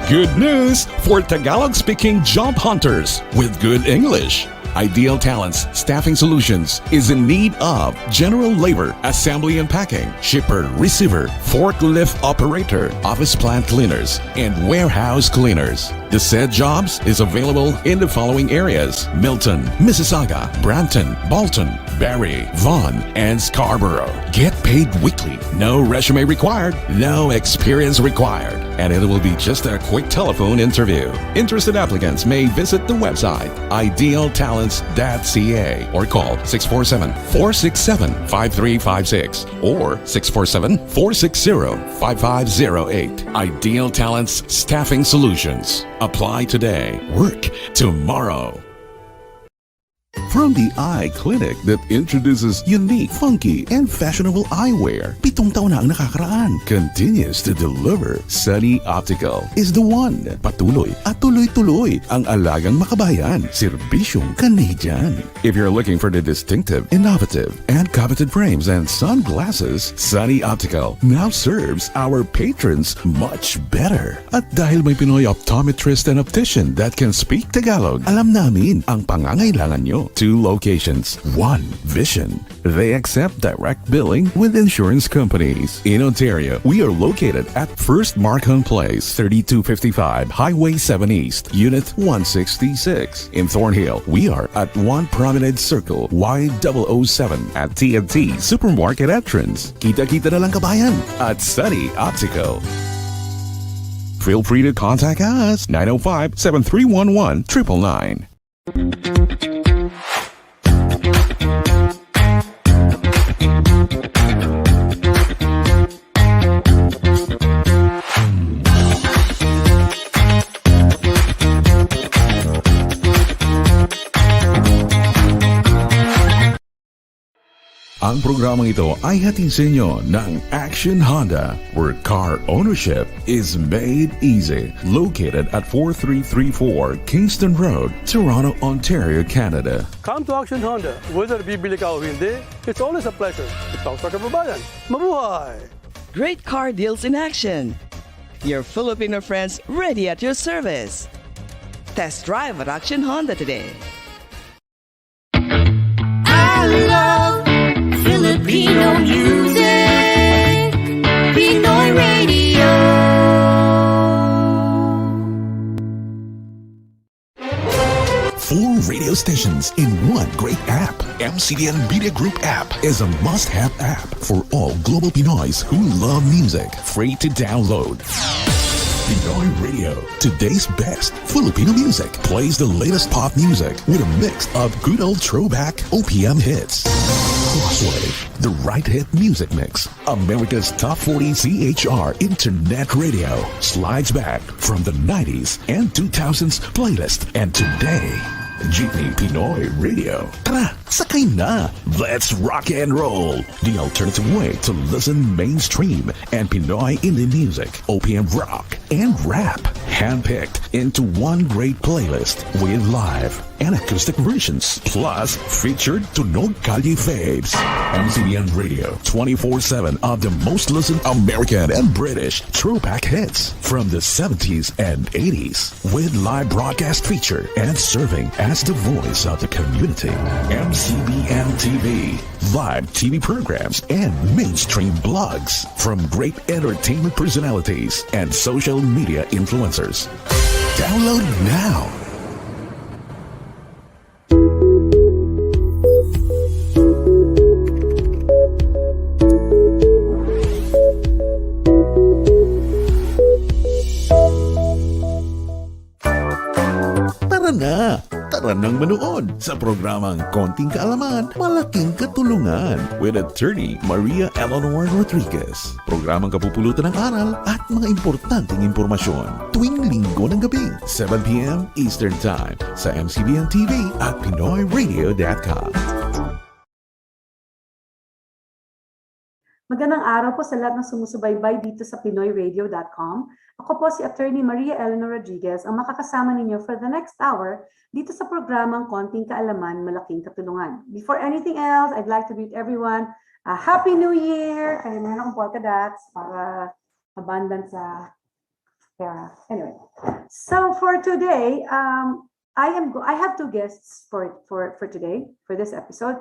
Good news for Tagalog-speaking job hunters with good English. Ideal Talents Staffing Solutions is in need of general labor, assembly and packing, shipper, receiver, forklift operator, office plant cleaners, and warehouse cleaners. The said jobs is available in the following areas: Milton, Mississauga, Brampton, Bolton, Barrie, Vaughan, and Scarborough. Get paid weekly. No resume required, no experience required, and it will be just a quick telephone interview. Interested applicants may visit the website idealtalents.ca or call 647-467-5356 or 647-460-5508. Ideal Talents Staffing Solutions. Apply today. Work tomorrow. From the eye clinic that introduces unique, funky, and fashionable eyewear, 7 taon na ang nakakaraan, continues to deliver. Sunny Optical is the one. Patuloy at tuloy-tuloy ang alagang makabayan, serbisyong Canadian. If you're looking for the distinctive, innovative, and coveted frames and sunglasses, Sunny Optical now serves our patrons much better. At dahil may Pinoy optometrist and optician that can speak Tagalog, alam namin ang pangangailangan nyo. 2 locations, 1 vision. They accept direct billing with insurance companies. In Ontario, we are located at First Markham Place, 3255 Highway 7 East, Unit 166. In Thornhill, we are at 1 Promenade Circle, Y007 at T&T Supermarket entrance. Kita-kita na lang kabayan at Sunny Optical. Feel free to contact us, 905-7311-999. Ang programang ito ay hatid sa inyo ng Action Honda, where car ownership is made easy. Located at 4334 Kingston Road, Toronto, Ontario, Canada. Come to Action Honda. Whether bibili ka o hindi, it's always a pleasure to talk sa kababayan. Mabuhay! Great car deals in action. Your Filipino friends ready at your service. Test drive at Action Honda today. I love Filipino music, Pinoy Radio. 4 radio stations in 1 great app. MCBN Media Group app is a must-have app for all global Pinoys who love music. Free to download. Pinoy Radio, today's best Filipino music, plays the latest pop music with a mix of good old throwback OPM hits. Crosswave, the right hit music mix. America's Top 40 CHR Internet Radio slides back from the 90s and 2000s playlist, and today, Jeepney Pinoy Radio. Tara, sakay na! Let's rock and roll! The alternative way to listen mainstream and Pinoy indie music, OPM rock, and rap. Handpicked into one great playlist with live and acoustic versions, plus featured Tunog Kalye faves. MCBN Radio, 24/7 of the most listened American and British throwback hits from the 70s and 80s, with live broadcast feature and serving as the voice of the community. MCBN TV, live TV programs and mainstream blogs from great entertainment personalities and social media influencers. Download now. Tara nang manood sa programang Konting Kaalaman, Malaking Katulungan with Atty. Maria Eleanor Rodriquez. Programang kapupulutan ng aral at mga importanteng impormasyon tuwing linggo ng gabi, 7 p.m. Eastern Time sa MCBN TV at PinoyRadio.com. Magandang araw po sa lahat ng sumusubaybay dito sa PinoyRadio.com. Ako po si Atty. Maria Eleanor Rodriquez, ang makakasama ninyo for the next hour dito sa programang Konting Kaalaman, Malaking Katulungan. Before anything else, I'd like to greet everyone a Happy New Year! Kaya meron akong polka dots para abundance sa Yeah. Anyway, so for today, I have two guests for today for this episode,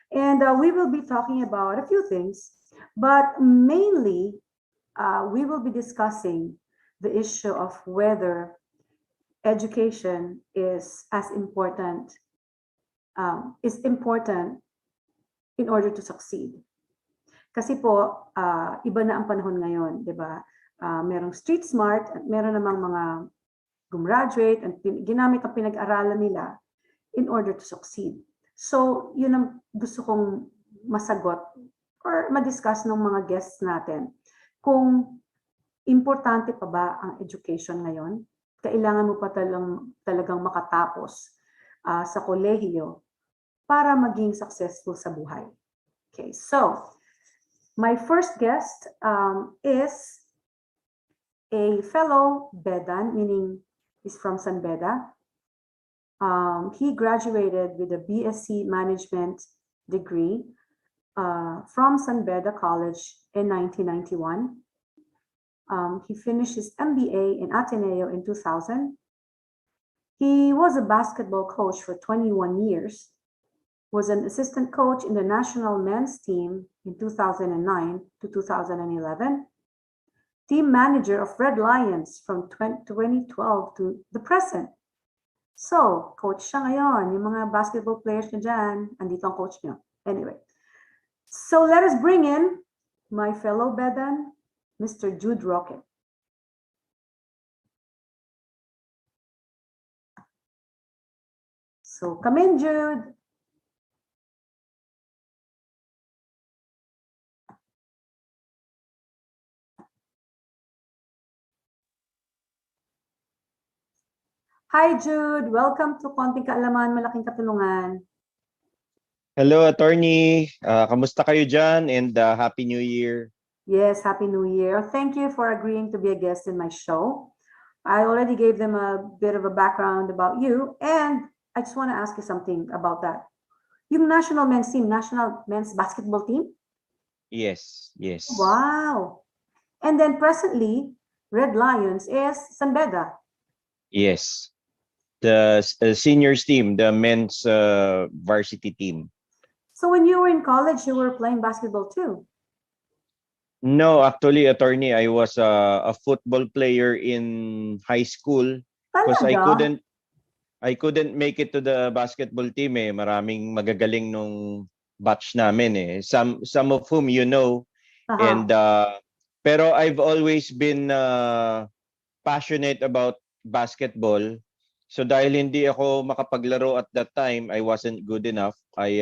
and we will be talking about a few things, but mainly we will be discussing the issue of whether education is as important is important in order to succeed. Kasi po, iba na ang panahon ngayon, di ba? Merong street smart at meron namang mga gumraduate at ginamit ang pinag-aralan nila in order to succeed. So, yun ang gusto kong masagot or madiscuss ng mga guests natin. Kung importante pa ba ang education ngayon? Kailangan mo pa talagang makatapos sa kolehiyo para maging successful sa buhay. Okay, so my first guest is a fellow BEDA, meaning he's from San BEDA. He graduated with a BSc Management degree from San BEDA College in 1991. He finished his MBA in Ateneo in 2000. He was a basketball coach for 21 years, was an assistant coach in the national men's team in 2009 to 2011, team manager of Red Lions from 2012 to the present. So, coach siya ngayon. Yung mga basketball players na dyan, andito ang coach niyo. Anyway, so let us bring in my fellow Bedan, Mr. Jude ROQUE. So, come in, Jude. Hi, Jude. Welcome to Konting Kaalaman, Malaking Katulungan. Hello, Attorney. Kamusta kayo dyan? And Happy New Year. Yes, Happy New Year. Thank you for agreeing to be a guest in my show. I already gave them a bit of a background about you, and I just want to ask you something about that. Yung national men's team, national men's basketball team? Yes, yes. Wow. And then presently, Red Lions is San BEDA. Yes. The seniors team, the men's varsity team. So when you were in college, you were playing basketball too? No, actually, Attorney, I was a football player in high school because Talaga? I couldn't make it to the basketball team eh. Maraming magagaling nung batch namin eh. Some of whom you know. And pero I've always been passionate about basketball. So dahil hindi ako makapaglaro at that time, I wasn't good enough. I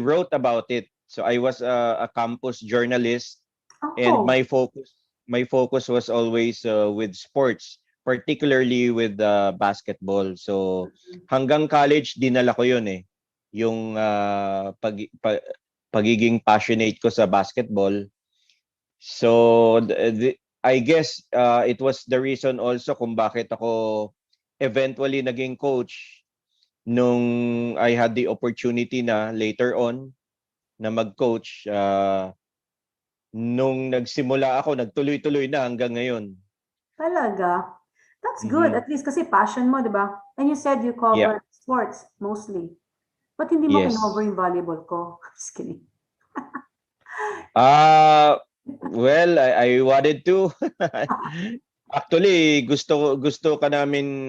wrote about it. So I was a campus journalist, and my focus was always with sports, particularly with basketball. So hanggang college dinala ko 'yun eh. Yung pagiging passionate ko sa basketball. So I guess it was the reason also kung bakit ako eventually naging coach nung I had the opportunity na later on na mag-coach. Nung nagsimula ako, nagtuloy-tuloy na hanggang ngayon. Talaga? That's good. At least kasi passion mo, di ba? And you said you cover sports mostly. But hindi mo kinover yung volleyball ko? Just kidding. Well, I wanted to. Actually, gusto ka namin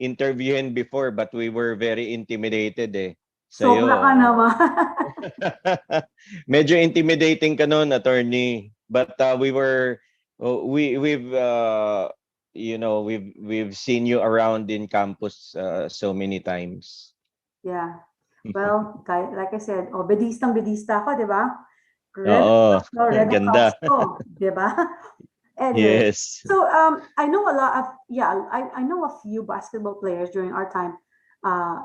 interviewin before, but we were very intimidated eh. Sobra ka naman. Medyo intimidating ka noon, Attorney. But we've seen you around in campus so many times. Yeah. Well, like I said, bedista ako, di ba? Red ganda. Ko, di ba? Anyway, yes. So I know a lot of I know a few basketball players during our time.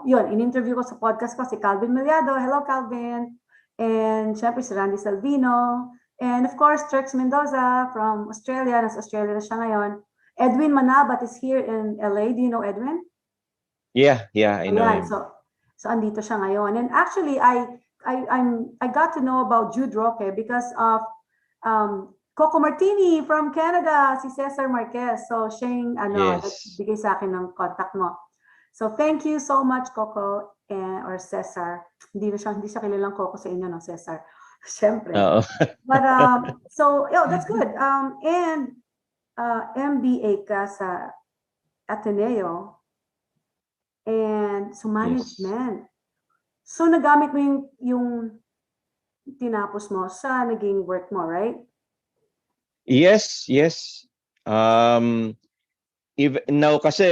Yun, in-interview ko sa podcast ko si Calvin Miliado. Hello, Calvin. And syempre si Randy Salvino. And of course, Turks Mendoza from Australia. Nasa Australia na siya ngayon. Edwin Manabat is here in LA. Do you know Edwin? Yeah, I know him. So andito siya ngayon. And actually, I got to know about Jude ROQUE because of Coco Martini from Canada, si Cesar Marquez. So, siya yung Yes. nagbigay sa akin ng contact mo. So, thank you so much, Coco or Cesar. Hindi siya kilalang Coco sa inyo, no, Cesar? Siyempre. Oo. But, so, that's good. And MBA ka sa Ateneo and so management. So, nagamit mo yung tinapos mo sa naging work mo, right? Yes. Now kasi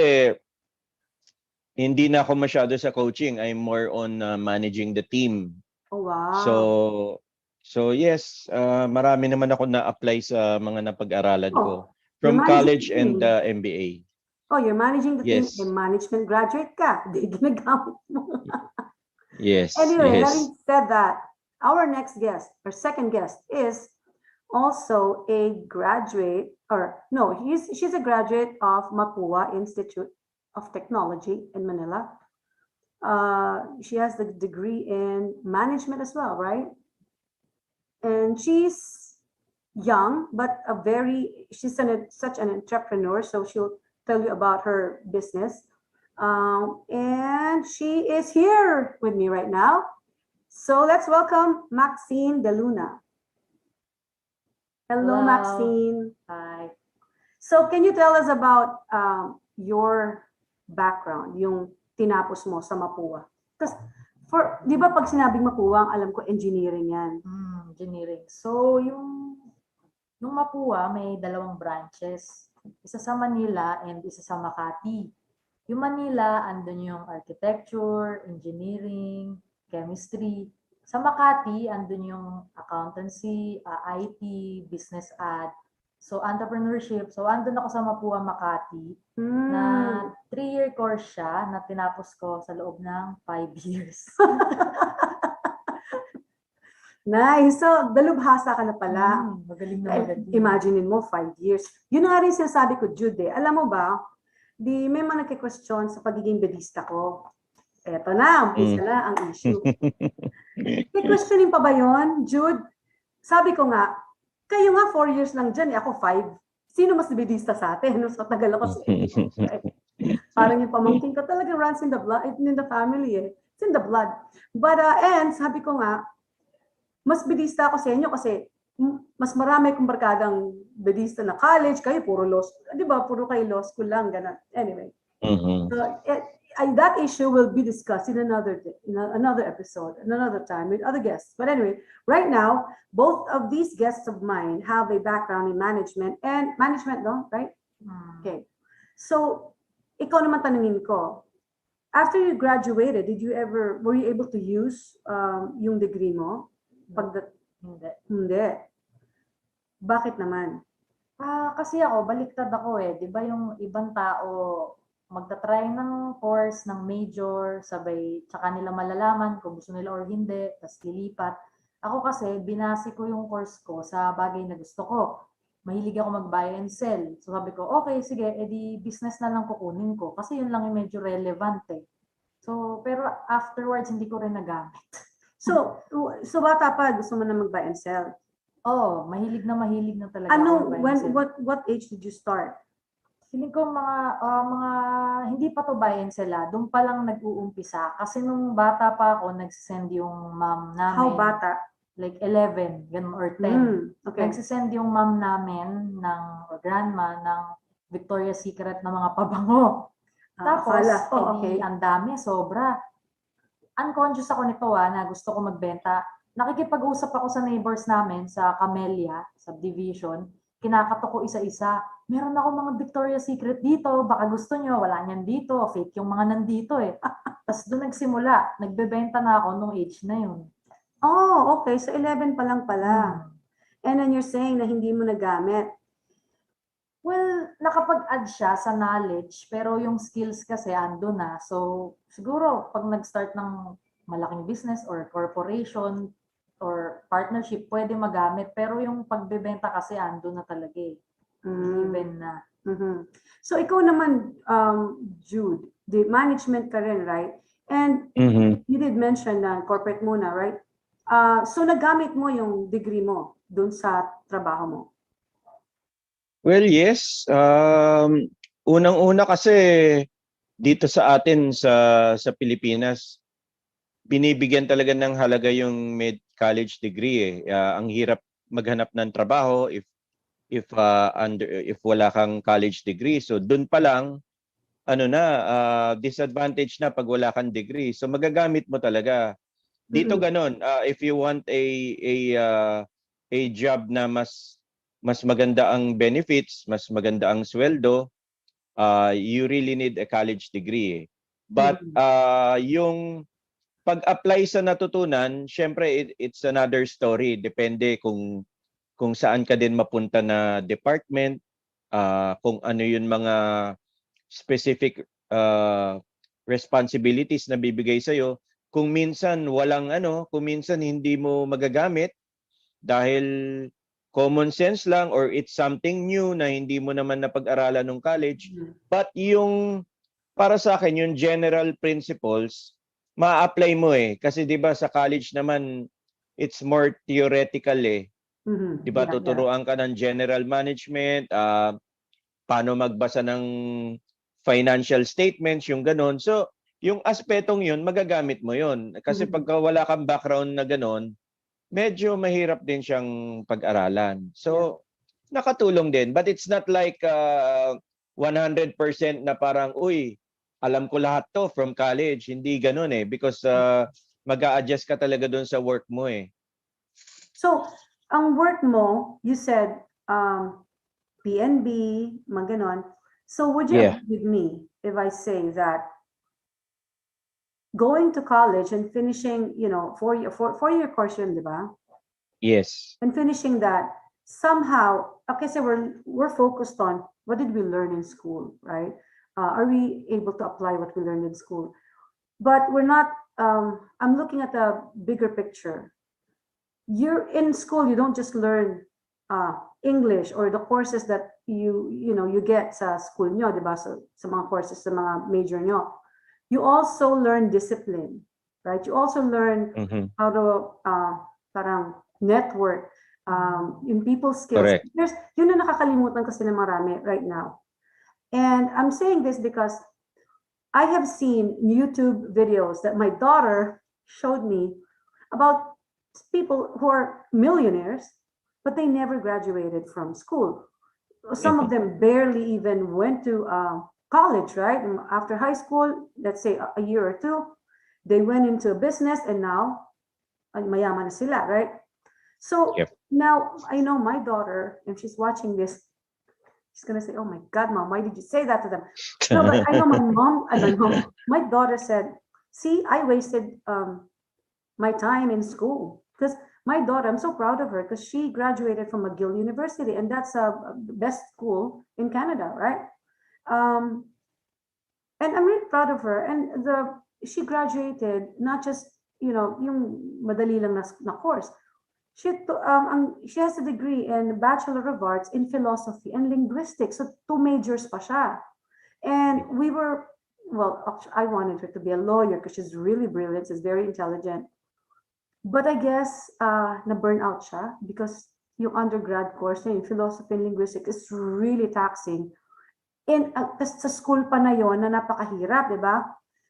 hindi na ako masyado sa coaching. I'm more on managing the team. Oh, wow. So yes, marami naman ako na-apply sa mga napag-aralan ko you're from managing college the and team. MBA. Oh, you're managing the Yes. team. Management graduate ka. Di ginagamit mo. Yes. Anyway, Yes. having said that, our next guest, our second guest, is also a graduate, she's a graduate of Mapua Institute of Technology in Manila. She has the degree in management as well, right? And she's young, but she's such an entrepreneur, so she'll tell you about her business. And she is here with me right now. So let's welcome Maxine De Luna. Hello, Maxine. Hi. So can you tell us about your background, yung tinapos mo sa Mapua? Because di ba pag sinabing Mapua, alam ko engineering yan. Engineering. So nung Mapua, may dalawang branches. Isa sa Manila and isa sa Makati. Yung Manila, andun yung architecture, engineering, chemistry. Sa Makati, andun yung accountancy, IT, business ad. So, entrepreneurship. So, andun ako sa Mapua, Makati na 3-year course siya na tinapos ko sa loob ng 5 years. Nice. So, dalubhasa ka na pala. Magaling na magaling. Imaginein mo, 5 years. Yun nga rin sinasabi ko, Jude. Alam mo ba, may mga nagki-question sa pagiging bedista ko. Eto na, isa na ang issue. May questioning pa ba yun, Jude? Sabi ko nga, kayo nga 4 years lang dyan, ako 5. Sino mas bedista sa atin? So, tagal ako sa inyo. Parang yung pamangkin ko talaga runs in the blood, in the family eh. It's in the blood. But, and sabi ko nga, mas bedista ako sa inyo kasi mas marami kong barkadang bedista na college, kayo puro law school. Di ba? Puro kayo law school lang, ganun. Anyway. So, that issue will be discussed in another day, in another episode, another time with other guests. But anyway, right now, both of these guests of mine have a background in management, no? Right? Okay. So, ikaw naman tanungin ko, after you graduated, were you able to use yung degree mo? Hindi. Bakit naman? Kasi ako, baliktad ako eh. Di ba yung ibang tao, magta-try ng course, ng major, sabay, tsaka nila malalaman kung gusto nila or hindi, tapos lilipat. Ako kasi, binasi ko yung course ko sa bagay na gusto ko. Mahilig ako mag-buy and sell. So sabi ko, okay, sige, edi business na lang kukunin ko. Kasi yun lang yung medyo relevant eh. So, pero afterwards, hindi ko rin nagamit. So bata pa, gusto mo na mag-buy and sell? Oh, mahilig na talaga ako mag-buy and sell. What age did you start? Feeling ko mga hindi pa to buy and sell. Doon pa lang nag-uumpisa. Kasi nung bata pa ako, nagsisend yung mom namin. How bata? Like 11, ganun, or 10. Okay. Nagsisend yung mom namin or grandma ng Victoria's Secret na mga pabango. Tapos, okay. Ang dami, sobra. Unconscious ako nito na gusto ko magbenta. Nakikipag-usap ako sa neighbors namin sa Camellia, subdivision. Kinakato ko isa-isa. Meron ako mga Victoria's Secret dito. Baka gusto nyo. Wala niyan dito. Fake yung mga nandito eh. Tapos doon nagsimula. Nagbebenta na ako nung age na yun. Oh, okay. So 11 pa lang pala. And then you're saying na hindi mo nagamit. Well, nakapag-add siya sa knowledge, pero yung skills kasi ando na. So, siguro, pag nag-start ng malaking business or corporation or partnership, pwede magamit. Pero yung pagbebenta kasi ando na talaga eh. Given na. So, ikaw naman, Jude, the management ka rin, right? And you did mention na corporate muna, right? So, nagamit mo yung degree mo dun sa trabaho mo? Well, yes. Unang-una kasi dito sa atin sa Pilipinas, binibigyan talaga ng halaga yung college degree eh. Ang hirap maghanap ng trabaho if wala kang college degree. So doon pa lang disadvantage na pag wala kang degree. So magagamit mo talaga. Dito ganon, if you want a job na mas maganda ang benefits, mas maganda ang sweldo, you really need a college degree. But yung pag-apply sa natutunan, syempre it's another story. Depende kung saan ka din mapunta na department, kung ano yung mga specific responsibilities na bibigay sa'yo. Kung minsan kung minsan hindi mo magagamit dahil common sense lang or it's something new na hindi mo naman napag-aralan ng college. But yung para sa akin, yung general principles, ma-apply mo eh. Kasi 'di ba sa college naman it's more theoretical eh. 'Di ba tuturuan ka ng general management, paano magbasa ng financial statements, yung ganon. So, yung aspetong yun, magagamit mo yun. Kasi pagka wala kang background na ganon, medyo mahirap din siyang pag-aralan. So, nakatulong din. But it's not like 100% na parang, uy, alam ko lahat to from college. Hindi ganon eh. Because mag-a-adjust ka talaga dun sa work mo eh. So, ang work mo, you said PNB, mga ganon. So would you agree with me if I say that going to college and finishing, four-year course yun, di ba? Yes. And finishing that, somehow, okay, so we're focused on what did we learn in school, right? Are we able to apply what we learned in school? But we're not, I'm looking at the bigger picture. You're in school, you don't just learn English or the courses that you get sa school nyo, di ba? Sa mga courses, sa mga major nyo. You also learn discipline, right? You also learn how to parang network, in people skills. Correct. Yun na nakakalimutan kasi ng marami right now. And I'm saying this because I have seen YouTube videos that my daughter showed me about people who are millionaires, but they never graduated from school. Some of them barely even went to college, right? After high school, let's say a year or two, they went into a business and now mayaman na sila, right? So now I know my daughter, and she's watching this, she's gonna say, "Oh my God, Mom, why did you say that to them?" No, but I know my daughter said, "See, I wasted my time in school." Because my daughter, I'm so proud of her because she graduated from McGill University, and that's a best school in Canada, right? And I'm really proud of her. And she graduated not just yung madali lang na course. She has a degree in Bachelor of Arts in Philosophy and Linguistics, so 2 majors pa siya. And I wanted her to be a lawyer because she's really brilliant, she's very intelligent. But I guess na-burn out siya because yung undergrad course niya, yung Philosophy and Linguistics, is really taxing. Sa school pa na yon na napakahirap, di ba?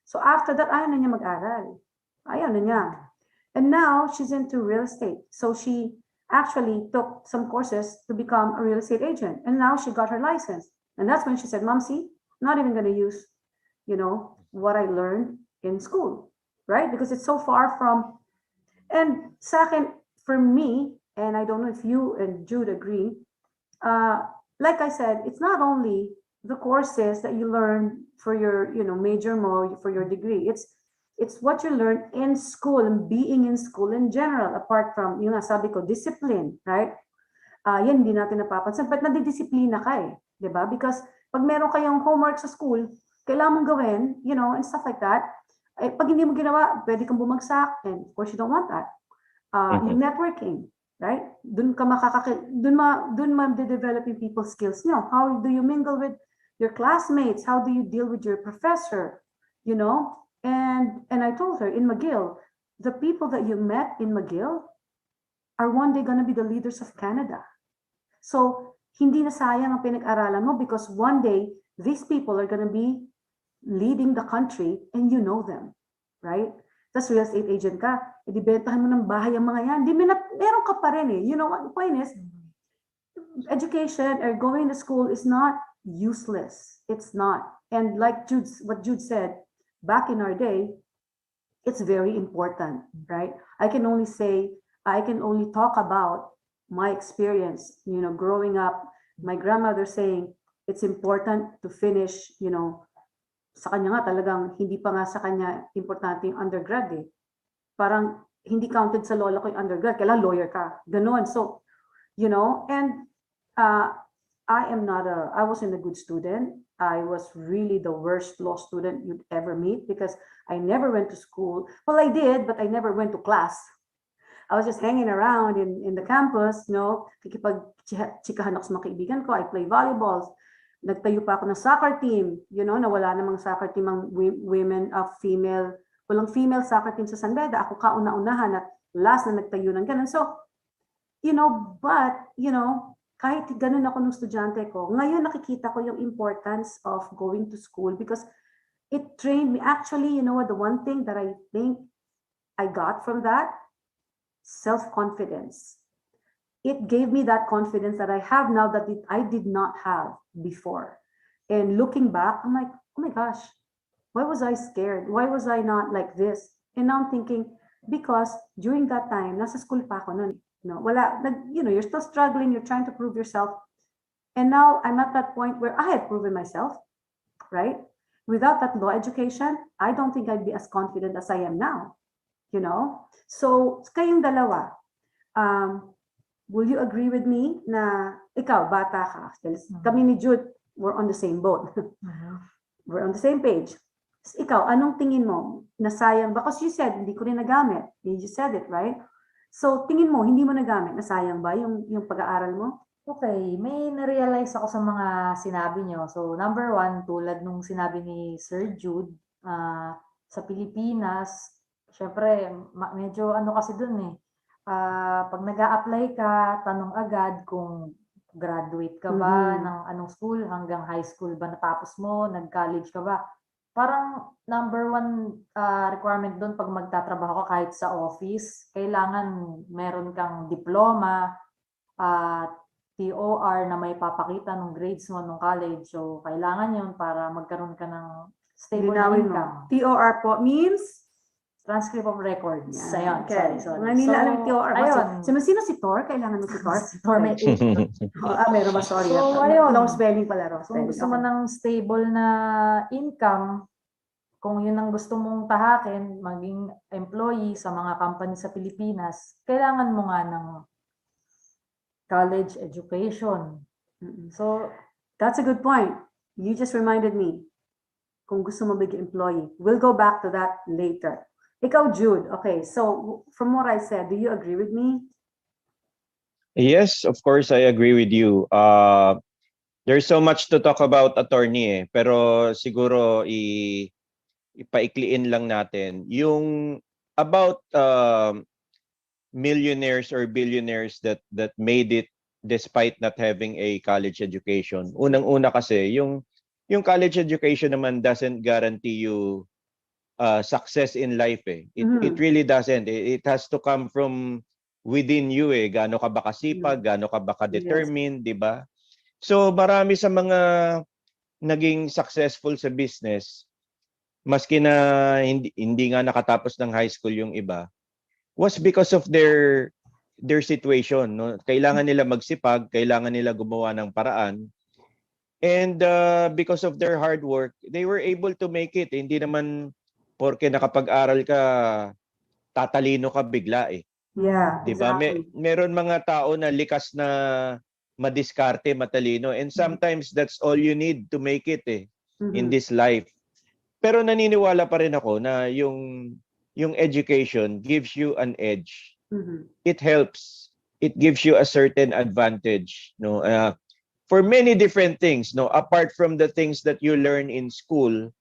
So after that, ayaw na niya mag-aral. Ayaw na niya. And now, she's into real estate. So she actually took some courses to become a real estate agent. And now she got her license. And that's when she said, "Mom, see, I'm not even going to use, what I learned in school." Right? Because it's so far from... And second, for me, and I don't know if you and Jude agree, like I said, it's not only the courses that you learn for your major mo, for your degree. It's what you learn in school and being in school in general, apart from yung sabi ko, discipline, right? Yan hindi natin napapansin, but nadidisiplina ka eh, di ba? Because pag meron kayong homework sa school, kailangan mong gawin, and stuff like that. Pag hindi mo ginawa, pwede kang bumagsak, and of course you don't want that. Yung networking, right? Dun ma-develop yung people skills nyo. How do you mingle with your classmates? How do you deal with your professor? And I told her in McGill, the people that you met in McGill are one day going to be the leaders of Canada. So hindi na sayang ang pinag-aralan mo because one day, these people are gonna be leading the country and you know them, right? Tapos real estate agent ka, edi bentahan mo ng bahay ang mga yan. Di meron ka pa rin eh. You know what the point is? Education or going to school is not useless. It's not. And like what Jude said, back in our day, it's very important, right? I can only talk about my experience, growing up, my grandmother saying, it's important to finish, sa kanya nga talagang hindi pa nga sa kanya importante yung undergrad eh. Parang hindi counted sa lola ko yung undergrad, kailangan lawyer ka. Ganon. So, and I wasn't a good student. I was really the worst law student you'd ever meet because I never went to school. Well, I did, but I never went to class. I was just hanging around in the campus, kikipag-chikahan ako sa mga kaibigan ko. I play volleyball. Nagtayo pa ako ng soccer team, na wala namang soccer team ang walang female soccer team sa San Beda. Ako kauna-unahan at last na nagtayo ng ganun. So, kahit ganun ako nung estudyante ko, ngayon nakikita ko yung importance of going to school because it trained me. Actually, the one thing that I think I got from that, self-confidence. It gave me that confidence that I have now that I did not have before. And looking back, I'm like, oh my gosh, why was I scared? Why was I not like this? And now I'm thinking, because during that time, nasa school pa ako nun. You're still struggling, you're trying to prove yourself. And now I'm at that point where I had proven myself, right? Without that law education, I don't think I'd be as confident as I am now, So, kayong dalawa, will you agree with me na ikaw, bata ka? Kami ni Jude, we're on the same boat. We're on the same page. Ikaw, anong tingin mo? Nasayang ba? Because you said, hindi ko rin nagamit. You said it, right? So, tingin mo, hindi mo nagamit. Nasayang ba yung pag-aaral mo? Okay, may na-realize ako sa mga sinabi nyo. So, number one, tulad nung sinabi ni Sir Jude, sa Pilipinas, syempre, medyo kasi dun eh. Pag nag-a-apply ka, tanong agad kung graduate ka ba ng anong school, hanggang high school ba natapos mo, nag-college ka ba. Parang number one requirement doon pag magtatrabaho ka kahit sa office, kailangan meron kang diploma, TOR na may papakita ng grades mo nung college. So, kailangan yun para magkaroon ka ng stable income. TOR po means? Transcript of records. Yeah. Ayun, Okay. sorry. Mga nila alam yung TOR. Ayun. Sino si Tor? Kailangan mo si Tor? Si Tor may 8. Meron ba? Sorry. So, ayun. Long spelling pala. Kung gusto mo ng stable na income, kung yun ang gusto mong tahakin, maging employee sa mga company sa Pilipinas, kailangan mo nga ng college education. So, that's a good point. You just reminded me. Kung gusto mo biging employee. We'll go back to that later. Ikaw, Jude. Okay, so from what I said, do you agree with me? Yes, of course, I agree with you. There's so much to talk about, attorney, pero siguro ipaikliin lang natin yung about millionaires or billionaires that made it despite not having a college education. Unang-una kasi yung college education naman doesn't guarantee you success in life eh. It really doesn't. It has to come from within you eh. Gaano ka ba kasipag, gaano ka ba ka-determined, di ba? So marami sa mga naging successful sa business, maski na hindi nga nakatapos ng high school yung iba, was because of their situation. No? Kailangan nila magsipag, kailangan nila gumawa ng paraan. And because of their hard work, they were able to make it. Hindi naman porke nakapag-aral ka, tatalino ka bigla eh. Yeah, diba? exactly. Meron mga tao na likas na madiskarte, matalino. And sometimes that's all you need to make it eh, in this life. Pero naniniwala pa rin ako na yung education gives you an edge. It helps. It gives you a certain advantage. No? For many different things. No? Apart from the things that you learn in school,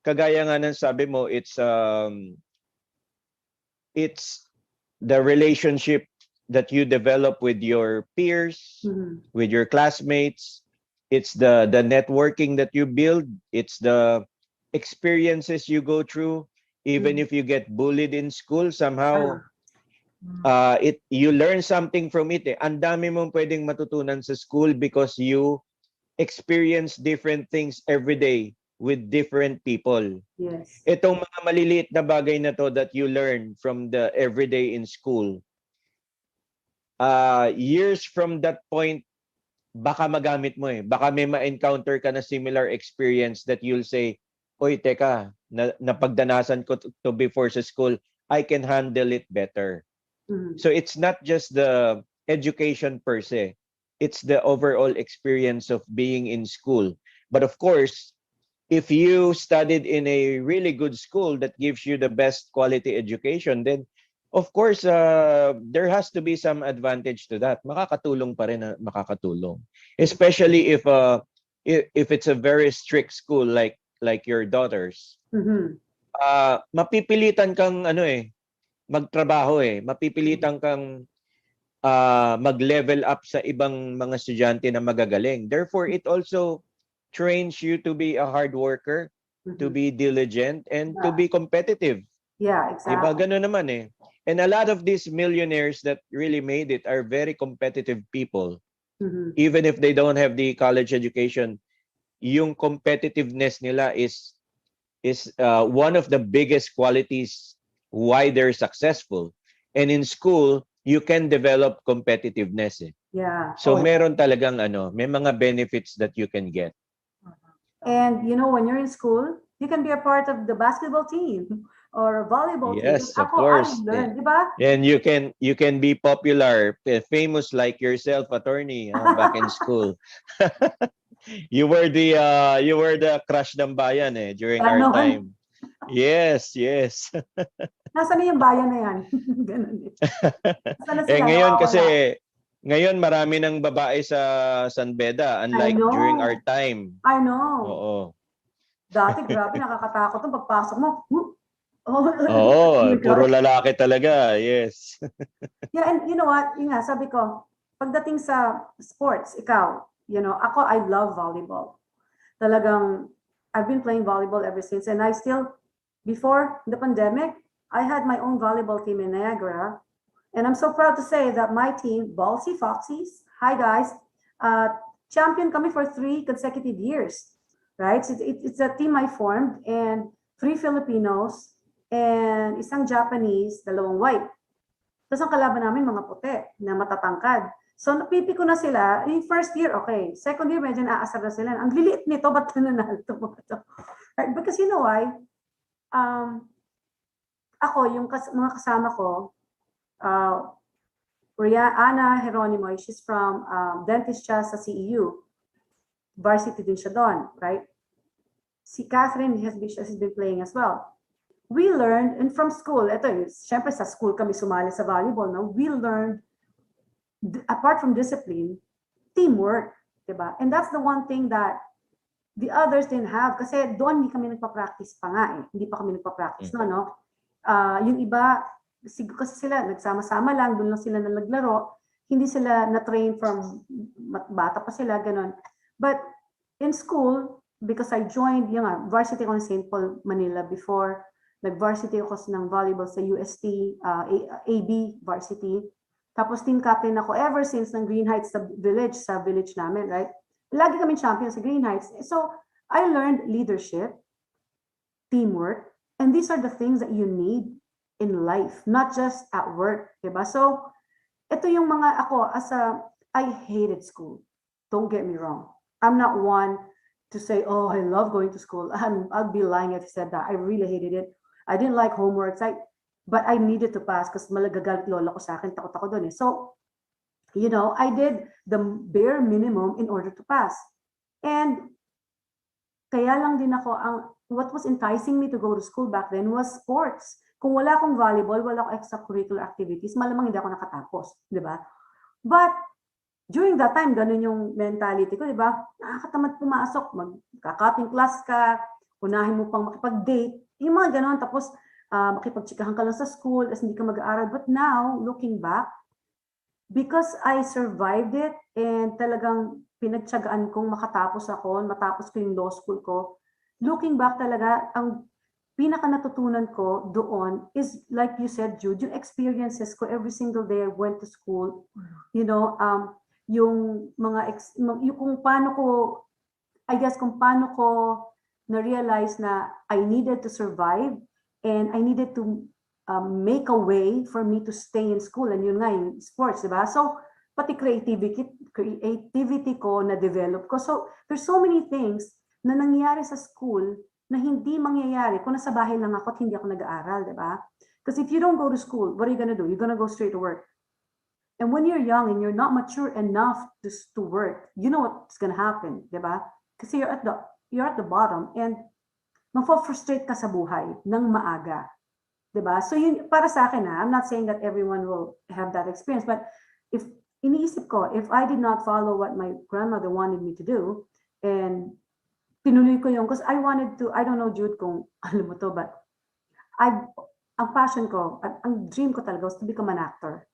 kagaya nga ng sabi mo, it's the relationship that you develop with your peers, Mhm. with your classmates. It's the networking that you build. It's the experiences you go through. Even Mhm. if you get bullied in school, somehow Mm. you learn something from it. Ang dami mong pwedeng matutunan sa school because you experience different things every day with different people. Yes. Itong mga maliliit na bagay na to that you learn from the everyday in school, years from that point, baka magamit mo eh. Baka may ma-encounter ka na similar experience that you'll say, oy, teka, napagdanasan ko to before sa school. I can handle it better. Mhm. So it's not just the education per se. It's the overall experience of being in school. But of course, if you studied in a really good school that gives you the best quality education, then of course, there has to be some advantage to that. Makakatulong pa rin na makakatulong. Especially if it's a very strict school like your daughter's. Mhm. Mapipilitan kang magtrabaho eh. Mapipilitan kang mag-level up sa ibang mga estudyante na magagaling. Therefore, it also trains you to be a hard worker, to Mhm. be diligent, and to Yeah. be competitive. Yeah, Diba? exactly. Ganun naman eh. And a lot of these millionaires that really made it are very competitive people. Mhm. Even if they don't have the college education, yung competitiveness nila is one of the biggest qualities why they're successful. And in school, you can develop competitiveness eh. Yeah. So Oh, yeah. meron talagang may mga benefits that you can get. And when you're in school, you can be a part of the basketball team or volleyball team. Yes, of I course. learned, di ba? And you can be popular, famous like yourself, attorney, back in school. You were the crush ng bayan eh during our Ganon. time. Yes, yes. Nasaan na yung bayan na yan? Ganon eh. Nasaan na sila? Ngayon Nawawala. kasi marami ng babae sa San Beda I unlike during our know. time. I know. Oo. Dati, grabe, nakakatakot yung pagpasok mo. Oh, Oo, oh my puro God. lalaki talaga. Yes. Yeah, and you know what? Yun nga, sabi ko, pagdating sa sports, ikaw, ako, I love volleyball. Talagang, I've been playing volleyball ever since. And I still, before the pandemic, I had my own volleyball team in Niagara. And I'm so proud to say that my team, Ballsy Foxies, hi guys, champion kami for 3 consecutive years. Right? So it's a team I formed, and 3 Filipinos, and isang Japanese, 2 white. Tapos ang kalaban namin mga puti na matatangkad. So napipi ko na sila. Yung first year, okay. Second year, medyo naasar na sila. Ang liliit nito, ba't nananalo ito? Right? Because you know why? Ako, yung mga kasama ko, Anna Geronimo, she's from dentist siya sa CEU. Varsity din siya doon, right? Si Catherine has been playing as well. We learned, and from school, syempre sa school kami sumali sa volleyball, no? We learned, apart from discipline, teamwork, diba? And that's the one thing that the others didn't have, kasi doon hindi kami nagpa-practice pa nga eh. Hindi pa kami nagpa-practice, no? Yung iba, kasi sila, nagsama-sama lang, doon lang sila naglaro, hindi sila na-train from bata pa sila, ganun. But in school, because I joined yung varsity ko in St. Paul, Manila before, nag-varsity ako ng volleyball sa UST, AB varsity. Tapos team captain ako ever since ng Green Heights sa village namin, right? Lagi kami champion sa Green Heights. So, I learned leadership, teamwork, and these are the things that you need in life, not just at work, diba? So, ito yung mga I hated school. Don't get me wrong. I'm not one to say, oh, I love going to school. I'll be lying if I said that. I really hated it. I didn't like homeworks, but I needed to pass because malagagalit lola ko sa akin, takot ako doon eh. So, I did the bare minimum in order to pass. And kaya lang din ako, what was enticing me to go to school back then was sports. Kung wala akong volleyball, wala akong extracurricular activities, malamang hindi ako nakatapos, di ba? But during that time, ganun yung mentality ko, di ba? Nakakatamad pumasok, magka-cutting class ka, unahin mo pang makipag-date, yung mga ganun, tapos makipagtsikahan ka lang sa school, as hindi ka mag-aaral. But now, looking back, because I survived it and talagang pinagtiyagaan kong matapos ko yung law school ko, looking back talaga, ang pinaka natutunan ko doon is, like you said, Jude, yung experiences ko every single day I went to school, yung yung kung paano ko, I guess kung paano ko na-realize na I needed to survive and I needed to make a way for me to stay in school. And yun nga, yung sports, diba? So, pati creativity ko na-develop ko. So, there's so many things na nangyayari sa school na hindi mangyayari kung nasa bahay lang ako at hindi ako nag-aaral, diba? Because if you don't go to school, what are you gonna do? You're gonna go straight to work. And when you're young and you're not mature enough to work, you know what's gonna happen, diba? Kasi you're at the bottom and mafo-frustrate ka sa buhay ng maaga. Diba? So yun, para sa akin, I'm not saying that everyone will have that experience, but if iniisip ko, if I did not follow what my grandmother wanted me to do, and tinuloy ko yun, because I wanted to, I don't know, Jude, kung alam mo to, but ang passion ko, ang dream ko talaga was to become an actor.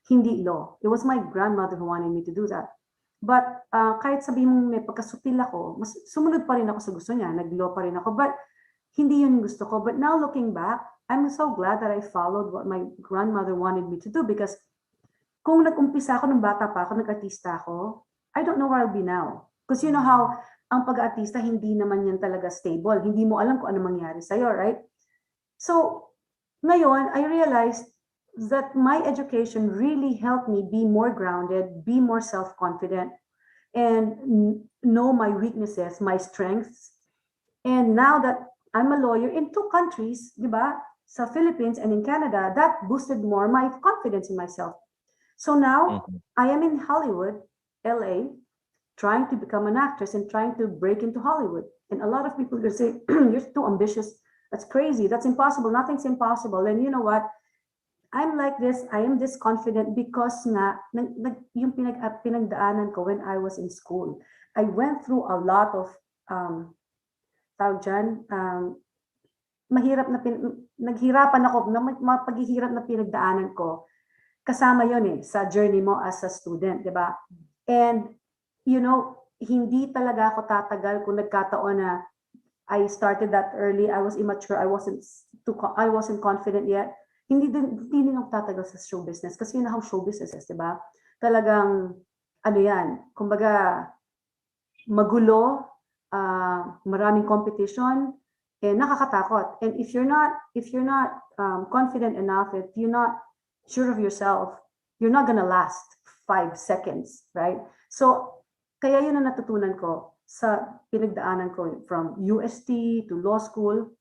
Hindi law. It was my grandmother who wanted me to do that. But kahit sabihin mo may pagkasutil ako, sumunod pa rin ako sa gusto niya, nag-law pa rin ako, but hindi yun gusto ko. But now looking back, I'm so glad that I followed what my grandmother wanted me to do, because kung nag-umpisa ako ng bata pa ako, nag-artista ako, I don't know where I'll be now. Because you know how ang pag-artista, hindi naman yan talaga stable. Hindi mo alam kung ano mangyari sa'yo, right? So, ngayon, I realized that my education really helped me be more grounded, be more self-confident, and know my weaknesses, my strengths. And now that I'm a lawyer in 2 countries, di ba? Sa Philippines and in Canada, that boosted more my confidence in myself. So now, I am in Hollywood, LA, trying to become an actress and trying to break into Hollywood. And a lot of people will say, you're too ambitious. That's crazy. That's impossible. Nothing's impossible. And you know what? I'm like this. I am this confident because nga, yung pinagdaanan ko when I was in school. I went through a lot of, naghirapan ako, paghihirap na pinagdaanan ko. Kasama yun sa journey mo as a student, di ba? And, you know, hindi talaga ako tatagal kung nagkataon na I started that early, I was immature, I wasn't confident yet. Hindi din ako tatagal sa show business kasi yun na how show business is, di ba? Talagang, ano yan, kumbaga, magulo, maraming competition, and nakakatakot. And if you're not confident enough, if you're not sure of yourself, you're not gonna last 5 seconds, right? So, kaya yun ang natutunan ko sa pinagdaanan ko from UST to law school.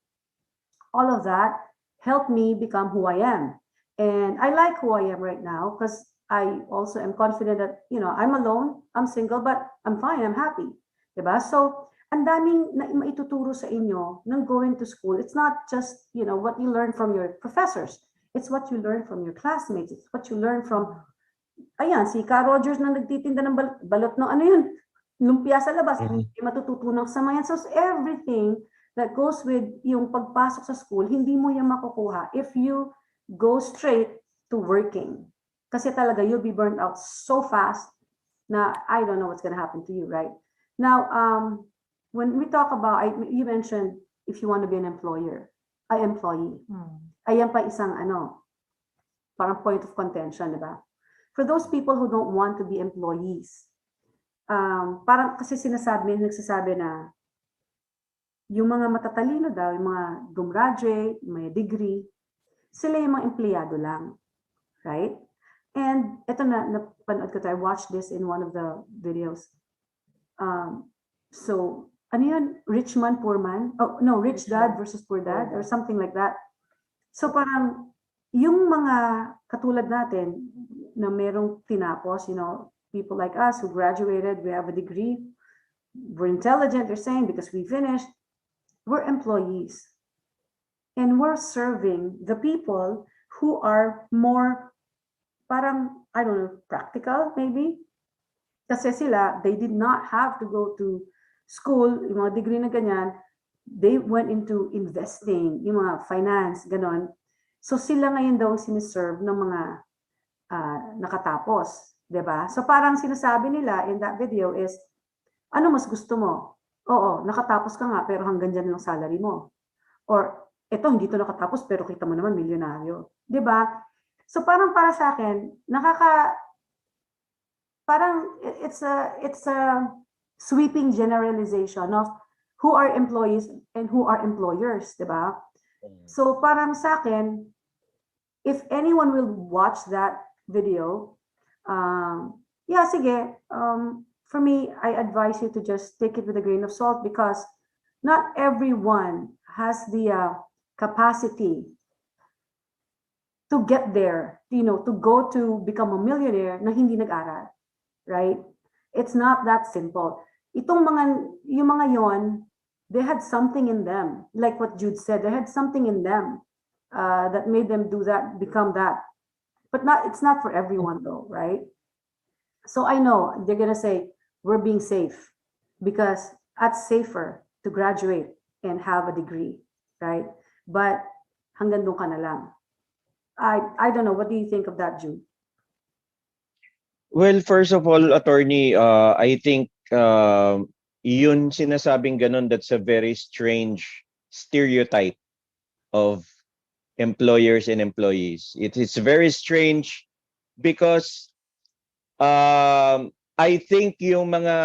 All of that helped me become who I am. And I like who I am right now because I also am confident that, you know, I'm alone, I'm single, but I'm fine, I'm happy. Diba? So, ang daming na maituturo sa inyo ng going to school. It's not just, you know, what you learn from your professors. It's what you learn from your classmates. It's what you learn from, ayan, si Ka Rogers na nagtitinda ng balot no, ano yun, lumpia sa labas, matututunan sa mga yan. So everything that goes with yung pagpasok sa school, hindi mo yan makukuha if you go straight to working. Kasi talaga, you'll be burned out so fast na I don't know what's gonna happen to you, right? Now, when we talk about, you mentioned if you want to be an employee. Ayan pa isang parang point of contention, di ba? For those people who don't want to be employees, parang kasi nagsasabi na yung mga matatalino daw, yung mga gumraduate, may degree, sila yung mga empleyado lang, right? And ito napanood ko tayo, I watched this in one of the videos. So, ano yun? Rich man, poor man? Oh, no, rich dad versus poor dad or something like that. So parang yung mga katulad natin na merong tinapos, you know, people like us who graduated, we have a degree, we're intelligent, they're saying, because we finished, we're employees. And we're serving the people who are more, parang, I don't know, practical maybe? Kasi sila, they did not have to go to school, yung mga degree na ganyan, they went into investing, yung mga finance, ganon. So sila ngayon daw siniserve ng mga nakatapos, 'di ba? So parang sinasabi nila in that video is, ano mas gusto mo? Oo, nakatapos ka nga pero hanggang diyan lang salary mo. Or eto hindi to nakatapos pero kita mo naman milyonaryo, 'di ba? So parang para sa akin, parang it's a sweeping generalization of who are employees and who are employers, 'di ba? So parang sa akin, if anyone will watch that video, yeah, sige, for me, I advise you to just take it with a grain of salt because not everyone has the capacity to get there, to go to become a millionaire na hindi nag-aral, right? It's not that simple. Yung mga yon, they had something in them, like what Jude said, they had something in them that made them do that, become that. But it's not for everyone though, right? So I know they're gonna say we're being safe because it's safer to graduate and have a degree, right? But hanggang doon ka na lang. I don't know. What do you think of that, Jude? Well, first of all, attorney, I think yun sinasabing ganun, that's a very strange stereotype of employers and employees. It is very strange because I think yung mga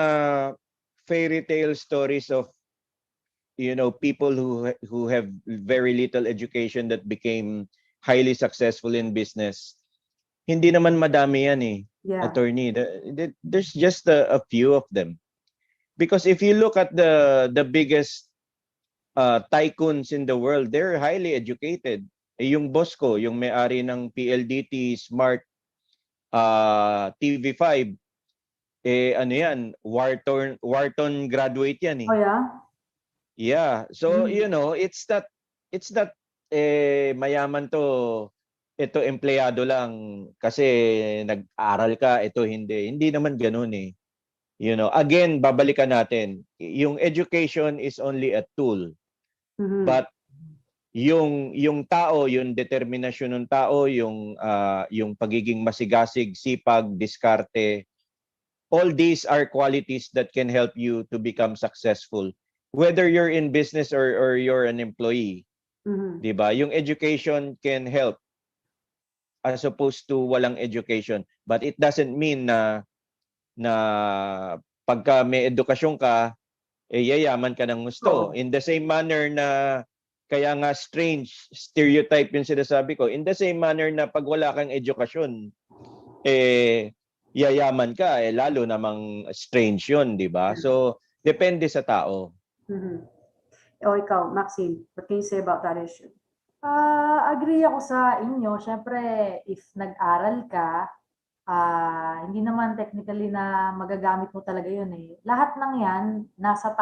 fairy tale stories of people who have very little education that became highly successful in business, hindi naman madami yan eh. Yeah. Attorney, there's just a few of them. Because if you look at the biggest tycoons in the world, they're highly educated. Yung boss ko, yung may-ari ng PLDT, Smart, TV5, ano yan, Wharton graduate yan eh. Oh yeah? Yeah. So, it's not mayaman to, ito empleyado lang kasi nag-aral ka, ito hindi. Hindi naman ganoon eh. Again, babalikan natin. Yung education is only a tool. But yung tao, yung determinasyon ng tao, yung pagiging masigasig, sipag, diskarte, all these are qualities that can help you to become successful. Whether you're in business or you're an employee. Diba? Yung education can help as opposed to walang education. But it doesn't mean na pagka may edukasyon ka, yayaman ka ng gusto. In the same manner na, kaya nga strange stereotype yung sinasabi ko, in the same manner na pag wala kang edukasyon, yayaman ka, lalo namang strange yun, di ba? So, depende sa tao. O ikaw, Maxine, what can you say about that issue? Agree ako sa inyo. Siyempre, if nag-aral ka, hindi naman technically na magagamit mo talaga yun eh. Lahat ng yan, nasa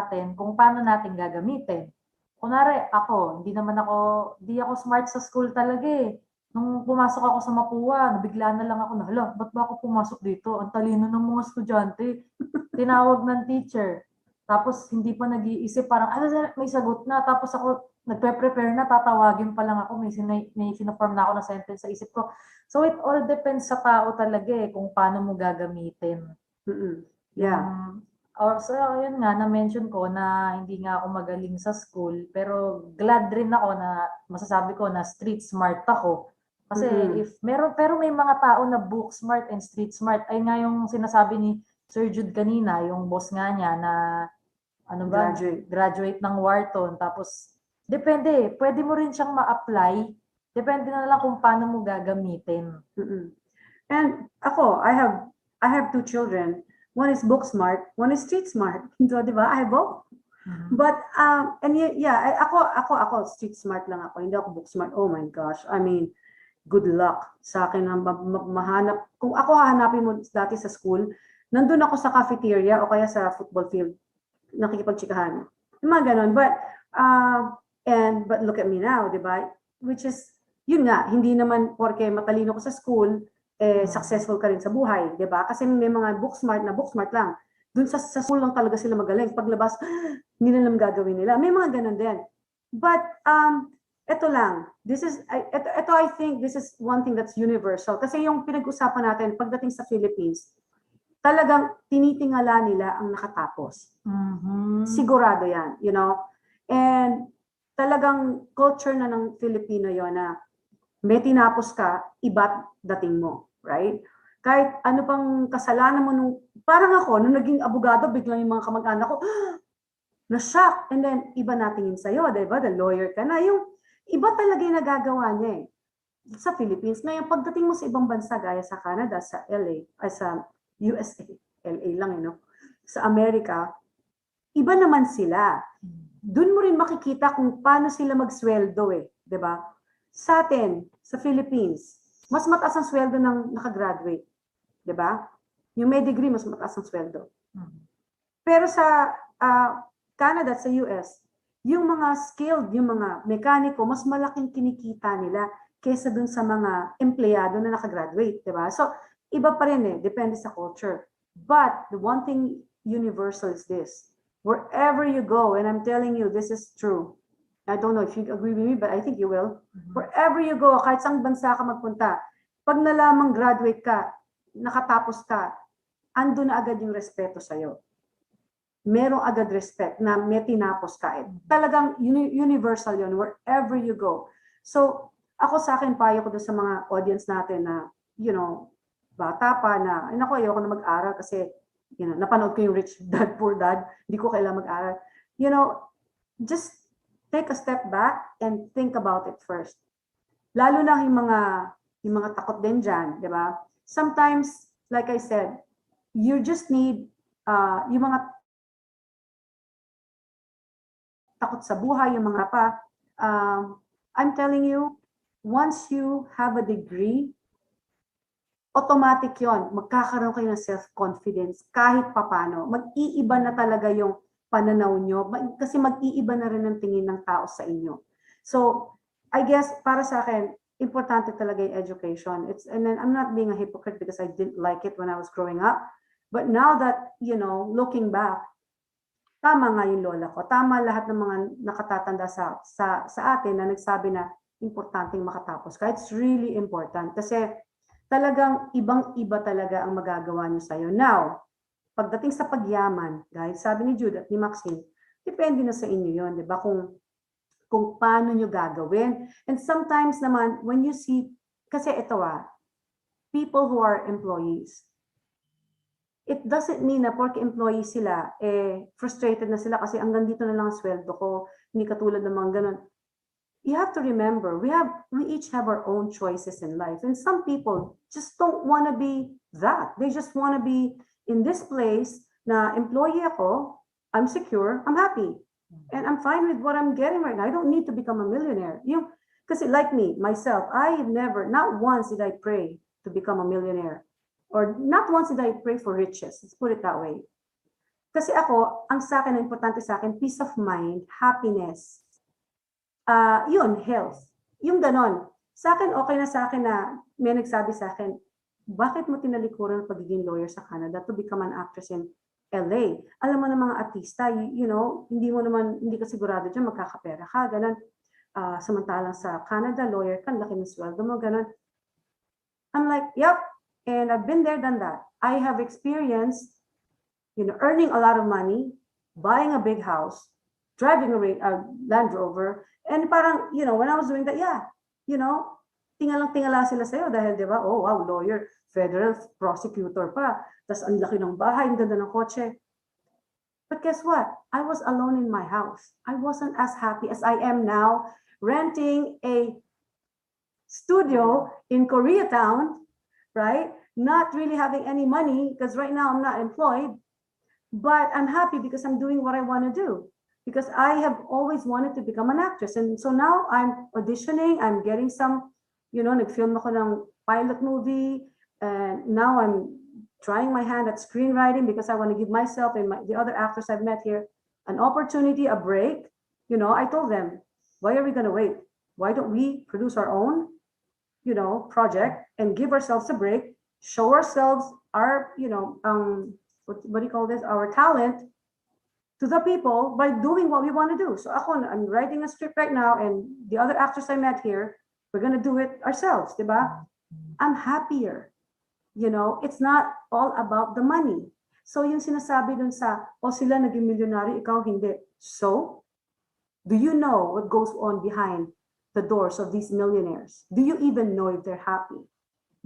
atin, kung paano natin gagamitin. Kunwari, hindi ako smart sa school talaga eh. Nung pumasok ako sa Mapua, nabigla na lang ako na, hala, ba't ba ako pumasok dito? Ang talino ng mga estudyante. Tinawag ng teacher. Tapos hindi pa nag-iisip, parang may sagot na. Tapos ako nagpe-prepare na, tatawagin pa lang ako, may sinaform na ako na sentence sa isip ko. So it all depends sa tao talaga eh, kung paano mo gagamitin. Yeah. So yun nga, na-mention ko na hindi nga ako magaling sa school, pero glad rin ako na masasabi ko na street smart ako. Kasi pero may mga tao na book smart and street smart. Ay nga yung sinasabi ni Sir Jude kanina, yung boss nga niya na graduate ng Wharton. Tapos, depende. Pwede mo rin siyang ma-apply. Depende na lang kung paano mo gagamitin. And ako, I have two children. One is book smart, one is street smart. So, di ba? I have both. But, and yeah, ako, street smart lang ako. Hindi ako book smart. Oh my gosh. I mean, good luck sa akin na mahanap. Kung ako hahanapin mo dati sa school, nandun ako sa cafeteria o kaya sa football field, nakikipagtsikahan. Yung mga ganun. But look at me now, di ba? Which is, yun nga, hindi naman porke matalino ko sa school, successful ka rin sa buhay, di ba? Kasi may mga book smart lang. Dun sa school lang talaga sila magaling. Paglabas, hindi na lang gagawin nila. May mga ganun din. But ito lang, ito I think this is one thing that's universal. Kasi yung pinag-usapan natin pagdating sa Philippines, talagang tinitingala nila ang nakatapos. Sigurado yan, you know? And talagang culture na ng Filipino yon na may tinapos ka, iba't dating mo, right? Kahit ano pang kasalanan mo parang ako, nung naging abogado, biglang yung mga kamag-anak ko, na-shock. And then, iba natingin sa'yo, diba? The lawyer ka na. Yung iba talaga yung nagagawa niya eh. Sa Philippines. Ngayon, pagdating mo sa ibang bansa, gaya sa Canada, sa LA, ay sa USA, LA lang, you know, sa Amerika, iba naman sila. Doon mo rin makikita kung paano sila magsweldo eh, 'di ba? Sa atin, sa Philippines, mas mataas ang sweldo ng nakagraduate, 'di ba? Yung may degree, mas mataas ang sweldo. Pero sa Canada at sa US, yung mga skilled, yung mga mekaniko, mas malaking kinikita nila kaysa dun sa mga empleyado na nakagraduate, 'di ba? So, iba pa rin eh, depende sa culture. But the one thing universal is this. Wherever you go, and I'm telling you, this is true. I don't know if you agree with me, but I think you will. Wherever you go, kahit saan bansa ka magpunta, pag nalamang graduate ka, nakatapos ka, andun na agad yung respeto sa'yo. Merong agad respect na may tinapos ka. Talagang universal yun, wherever you go. So, ako sa akin, payo ko doon sa mga audience natin na, you know, bata pa na, ayoko na mag-aral kasi you know, napanood ko yung Rich Dad, Poor Dad, hindi ko kailangan mag-aral. You know, just take a step back and think about it first. Lalo na yung mga takot din dyan, di ba? Sometimes, like I said, you just need, yung mga takot sa buhay, yung mga pa, I'm telling you, once you have a degree, automatic yon, magkakaroon kayo ng self-confidence kahit papano. Mag-iiba na talaga yung pananaw nyo kasi mag-iiba na rin ang tingin ng tao sa inyo. So, I guess, para sa akin, importante talaga yung education. And then I'm not being a hypocrite because I didn't like it when I was growing up. But now that, you know, looking back, tama nga yung lola ko. Tama lahat ng mga nakatatanda sa atin na nagsabi na importanteng makatapos ka. It's really important kasi talagang ibang-iba talaga ang magagawa niyo sa'yo. Now, pagdating sa pagyaman, guys, sabi ni Jude at ni Maxine, depende na sa inyo yon, di ba? Kung paano nyo gagawin. And sometimes naman, when you see, kasi ito people who are employees, it doesn't mean na porque employee sila, frustrated na sila kasi hanggang dito na lang ang sweldo ko, hindi katulad ng mga ganun. You have to remember, we each have our own choices in life. And some people just don't want to be that. They just want to be in this place na employee ako, I'm secure, I'm happy. And I'm fine with what I'm getting right now. I don't need to become a millionaire. Kasi like me, myself, I have never, not once did I pray to become a millionaire. Or not once did I pray for riches. Let's put it that way. Kasi ako, ang sa akin, importante sa akin, peace of mind, happiness, yun, health. Yung ganon. Sa akin, okay na sa akin na may nagsabi sa akin, bakit mo tinalikuran ang pagiging lawyer sa Canada to become an actress in LA? Alam mo ng mga artista, you know, hindi ka sigurado dyan, magkakapera ka, ganon. Samantalang sa Canada, lawyer ka, laki ng sweldo mo, ganon. I'm like, yep, and I've been there, done that. I have experienced, you know, earning a lot of money, buying a big house, driving a Land Rover, and parang, you know, when I was doing that, yeah, you know, tingalang-tingala sila sa'yo dahil, di ba, oh, wow, lawyer, federal prosecutor pa, tas ang laki ng bahay, ang ganda ng kotse. But guess what? I was alone in my house. I wasn't as happy as I am now, renting a studio in Koreatown, right? Not really having any money, because right now I'm not employed, but I'm happy because I'm doing what I want to do. Because I have always wanted to become an actress. And so now I'm auditioning, I'm getting some, you know, nag-film ako ng pilot movie, and now I'm trying my hand at screenwriting because I want to give myself and the other actors I've met here an opportunity, a break. You know, I told them, why are we going to wait? Why don't we produce our own, you know, project and give ourselves a break, show ourselves our, you know, what do you call this? Our talent. to the people by doing what we want to do. So ako, I'm writing a script right now, and the other actors I met here, we're gonna do it ourselves, diba? I'm happier. You know, it's not all about the money. So yung sinasabi dun sa, sila naging milyonaryo, ikaw hindi. So, do you know what goes on behind the doors of these millionaires? Do you even know if they're happy?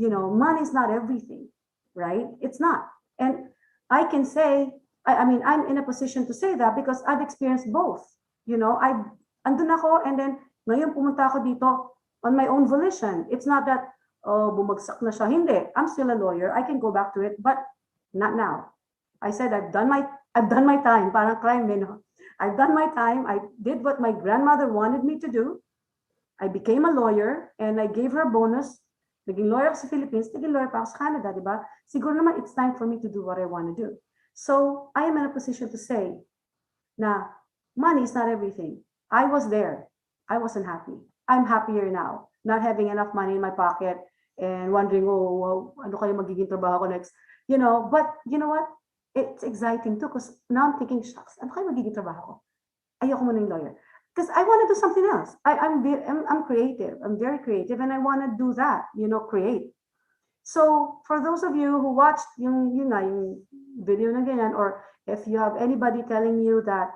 You know, money is not everything, right? It's not. And I can say, I mean, I'm in a position to say that because I've experienced both. You know, andun ako, and then ngayon pumunta ako dito on my own volition. It's not that, bumagsak na siya. Hindi. I'm still a lawyer. I can go back to it, but not now. I said, I've done my time. Parang crime, no? I've done my time. I did what my grandmother wanted me to do. I became a lawyer, and I gave her a bonus. Naging lawyer ako sa Philippines, naging lawyer pa ako sa Canada, di ba? Siguro naman it's time for me to do what I want to do. So I am in a position to say, na money is not everything. I was there. I wasn't happy. I'm happier now, not having enough money in my pocket and wondering, ano kaya magiging trabaho ko next? You know, but you know what? It's exciting too, because now I'm thinking, shucks, ano kaya magiging trabaho ko? Ayoko muna yung lawyer. Because I want to do something else. I'm creative. I'm very creative, and I want to do that, you know, create. So for those of you who watched yung video na ganyan, or if you have anybody telling you that,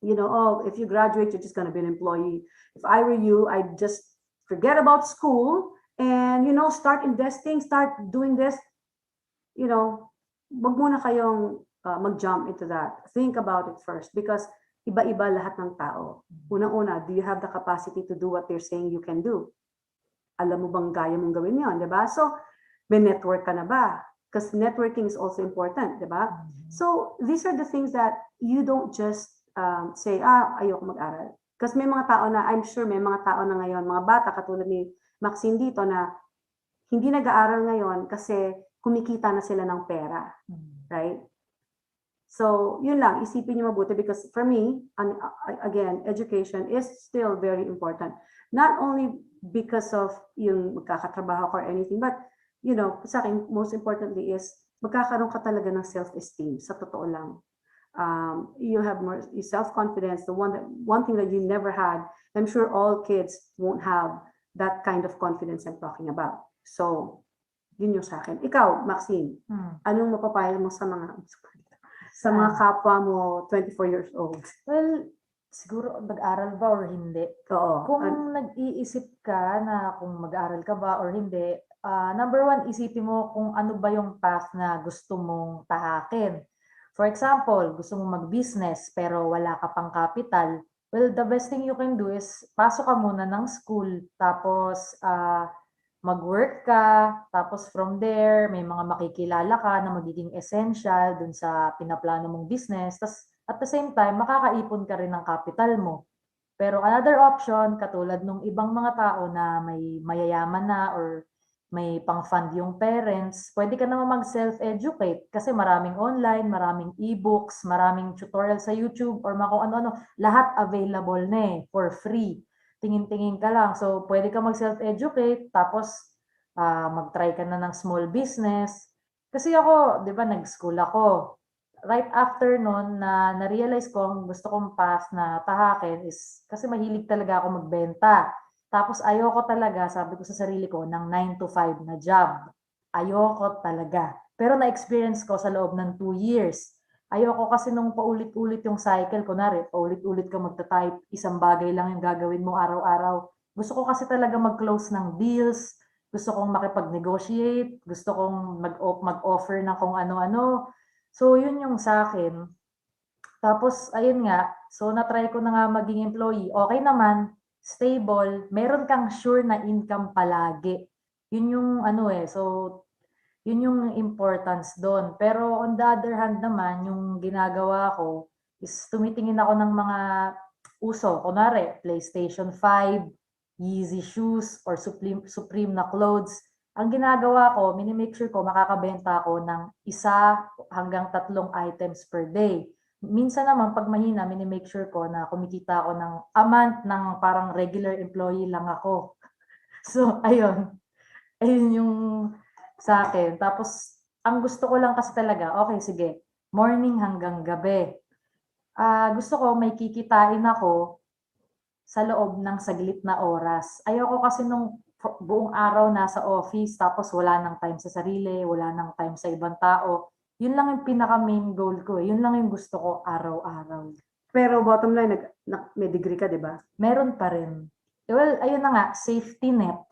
you know, if you graduate, you're just going to be an employee. If I were you, I'd just forget about school and, you know, start investing, start doing this. You know, wag muna kayong mag-jump into that. Think about it first, because iba-iba lahat ng tao. Unang-una, do you have the capacity to do what they're saying you can do? Alam mo bang kaya mong gawin yun, di ba? So, may network ka na ba? Because networking is also important, di ba? So, these are the things that you don't just say, ayoko mag-aral. Because may mga tao na, I'm sure may mga tao na ngayon, mga bata katulad ni Maxine dito, na hindi nag-aaral ngayon kasi kumikita na sila ng pera. Right? So, yun lang, isipin niyo mabuti, because for me, again, education is still very important. Not only because of yung magkakatrabaho ko or anything, but, you know, sa akin, most importantly is, magkakaroon ka talaga ng self-esteem, sa totoo lang. You have more self-confidence, the one thing that you never had. I'm sure all kids won't have that kind of confidence I'm talking about. So, yun yung sa akin. Ikaw, Maxine, anong mapapayo mo sa mga kapwa mo 24 years old? Well, siguro mag-aral ba or hindi? Oo. Kung nag-iisip ka na kung mag-aral ka ba or hindi, number one, isipin mo kung ano ba yung path na gusto mong tahakin. For example, gusto mong mag-business pero wala ka pang capital. Well, the best thing you can do is pasok ka muna ng school, tapos mag-work ka, tapos from there, may mga makikilala ka na magiging essential dun sa pinaplano mong business. Tapos at the same time, makakaipon ka rin ng capital mo. Pero another option, katulad nung ibang mga tao na may mayayaman na or may pang-fund yung parents, pwede ka naman mag-self-educate kasi maraming online, maraming e-books, maraming tutorial sa YouTube or kung ano-ano. Lahat available na for free. Tingin-tingin ka lang. So, pwede ka mag-self-educate, tapos mag-try ka na ng small business. Kasi ako, di ba, nag-school ako. Right after nun, na-realize ko, ang gusto kong path na tahakin is, kasi mahilig talaga ako magbenta. Tapos ayoko talaga, sabi ko sa sarili ko, ng 9 to 5 na job. Ayoko talaga. Pero na-experience ko sa loob ng 2 years. Ayoko kasi nung paulit-ulit yung cycle, kunwari, paulit-ulit ka magta-type, isang bagay lang yung gagawin mo araw-araw. Gusto ko kasi talaga mag-close ng deals, gusto kong makipag-negotiate, gusto kong mag-offer ng kung ano-ano. So, yun yung sa akin. Tapos, ayun nga, so na-try ko na nga maging employee. Okay naman, stable, meron kang sure na income palagi. Yun yung so yun yung importance doon. Pero on the other hand naman, yung ginagawa ko is tumitingin ako ng mga uso. Kunwari, PlayStation 5, Yeezy shoes, or Supreme na clothes. Ang ginagawa ko, minimake sure ko makakabenta ako ng 1 hanggang 3 items per day. Minsan naman, pag mahina, minimake sure ko na kumikita ako ng a month ng parang regular employee lang ako. So, ayun. Ayun yung sa akin. Tapos, ang gusto ko lang kasi talaga, okay, sige, morning hanggang gabi. gusto ko may kikitain ako sa loob ng saglit na oras. Ayoko kasi nung buong araw nasa office tapos wala nang time sa sarili, wala nang time sa ibang tao. Yun lang yung pinaka main goal ko. Yun lang yung gusto ko araw-araw. Pero bottom line, may degree ka, di ba? Meron pa rin. Well, ayun na nga, safety net.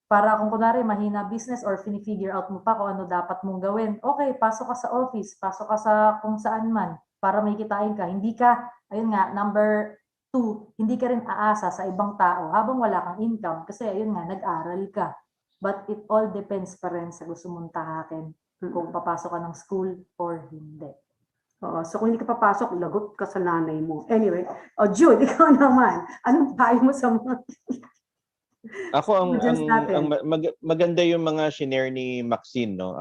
Para kung kunwari mahina business or fini-figure out mo pa kung ano dapat mong gawin. Okay, pasok ka sa office, pasok ka sa kung saan man para may kitain ka. Hindi ka, ayun nga, number 2, hindi ka rin aasa sa ibang tao habang wala kang income kasi ayun nga, nag-aral ka. But it all depends pa rin sa gusto mong tahakin kung papasok ka ng school or hindi. Oo, so kung hindi ka papasok, lagot ka sa nanay mo. Anyway, Jude, ikaw naman. Anong payo mo sa mga... Ako maganda yung mga shinare ni Maxine, no.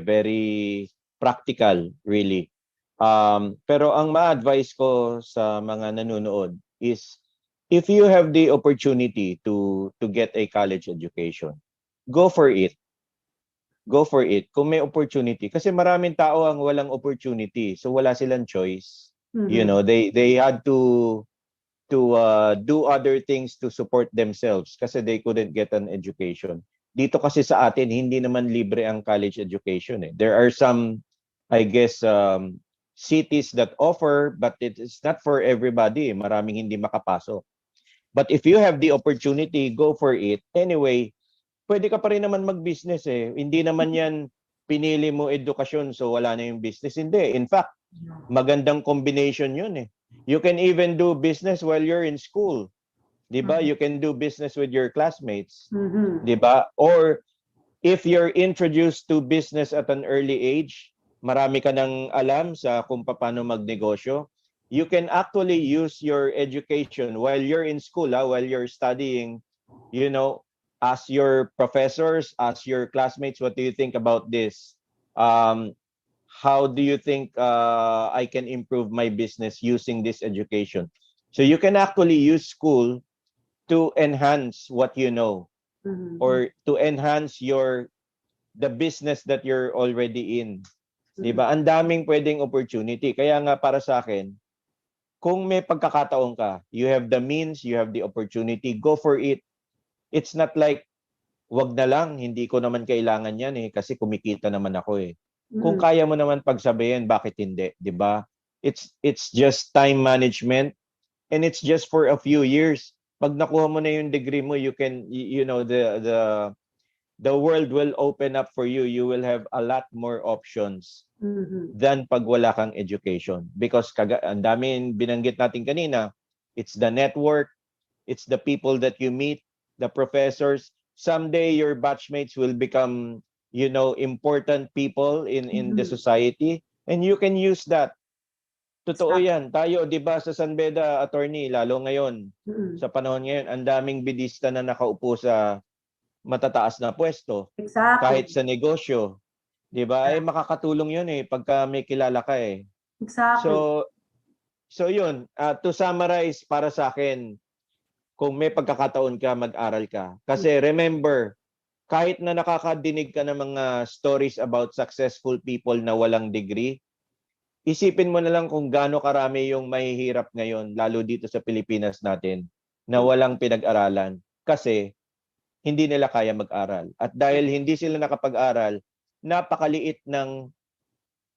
Very practical really. Pero ang ma-advise ko sa mga nanonood is if you have the opportunity to get a college education, go for it. Go for it kung may opportunity kasi maraming tao ang walang opportunity, so wala silang choice. You know, they had to do other things to support themselves kasi they couldn't get an education. Dito kasi sa atin, hindi naman libre ang college education. There are some, I guess, cities that offer, but it's not for everybody. Maraming hindi makapasok. But if you have the opportunity, go for it. Anyway, pwede ka pa rin naman mag-business eh. Hindi naman yan pinili mo edukasyon so wala na yung business. Hindi. In fact, magandang combination yun eh. You can even do business while you're in school. Diba? You can do business with your classmates. Diba? Or if you're introduced to business at an early age, marami ka nang alam sa kung paano magnegosyo, you can actually use your education while you're in school, while you're studying, you know, ask your professors, ask your classmates, what do you think about this? How do you think I can improve my business using this education? So you can actually use school to enhance what you know or to enhance the business that you're already in. Diba? Ang daming pwedeng opportunity. Kaya nga para sa akin, kung may pagkakataon ka, you have the means, you have the opportunity, go for it. It's not like, wag na lang, hindi ko naman kailangan yan eh, kasi kumikita naman ako eh. Kung kaya mo naman pagsabihin, bakit hindi, 'di ba? It's just time management and it's just for a few years. Pag nakuha mo na yung degree mo, you can the world will open up for you. You will have a lot more options than pag wala kang education because ang daming binanggit natin kanina, it's the network, it's the people that you meet, the professors. Someday your batchmates will become important people in the society and you can use that. Totoo yan. Tayo, di ba, sa San Beda, attorney, lalo ngayon, sa panahon ngayon, ang daming bidista na nakaupo sa matataas na pwesto. Exactly. Kahit sa negosyo. Di ba? Ay, makakatulong yun eh, pagka may kilala ka eh. Exactly. So yun, to summarize para sa akin, kung may pagkakataon ka, mag-aral ka. Kasi remember, kahit na nakakadinig ka ng mga stories about successful people na walang degree, isipin mo na lang kung gaano karami yung mahihirap ngayon, lalo dito sa Pilipinas natin, na walang pinag-aralan. Kasi hindi nila kaya mag-aral. At dahil hindi sila nakapag-aral, napakaliit ng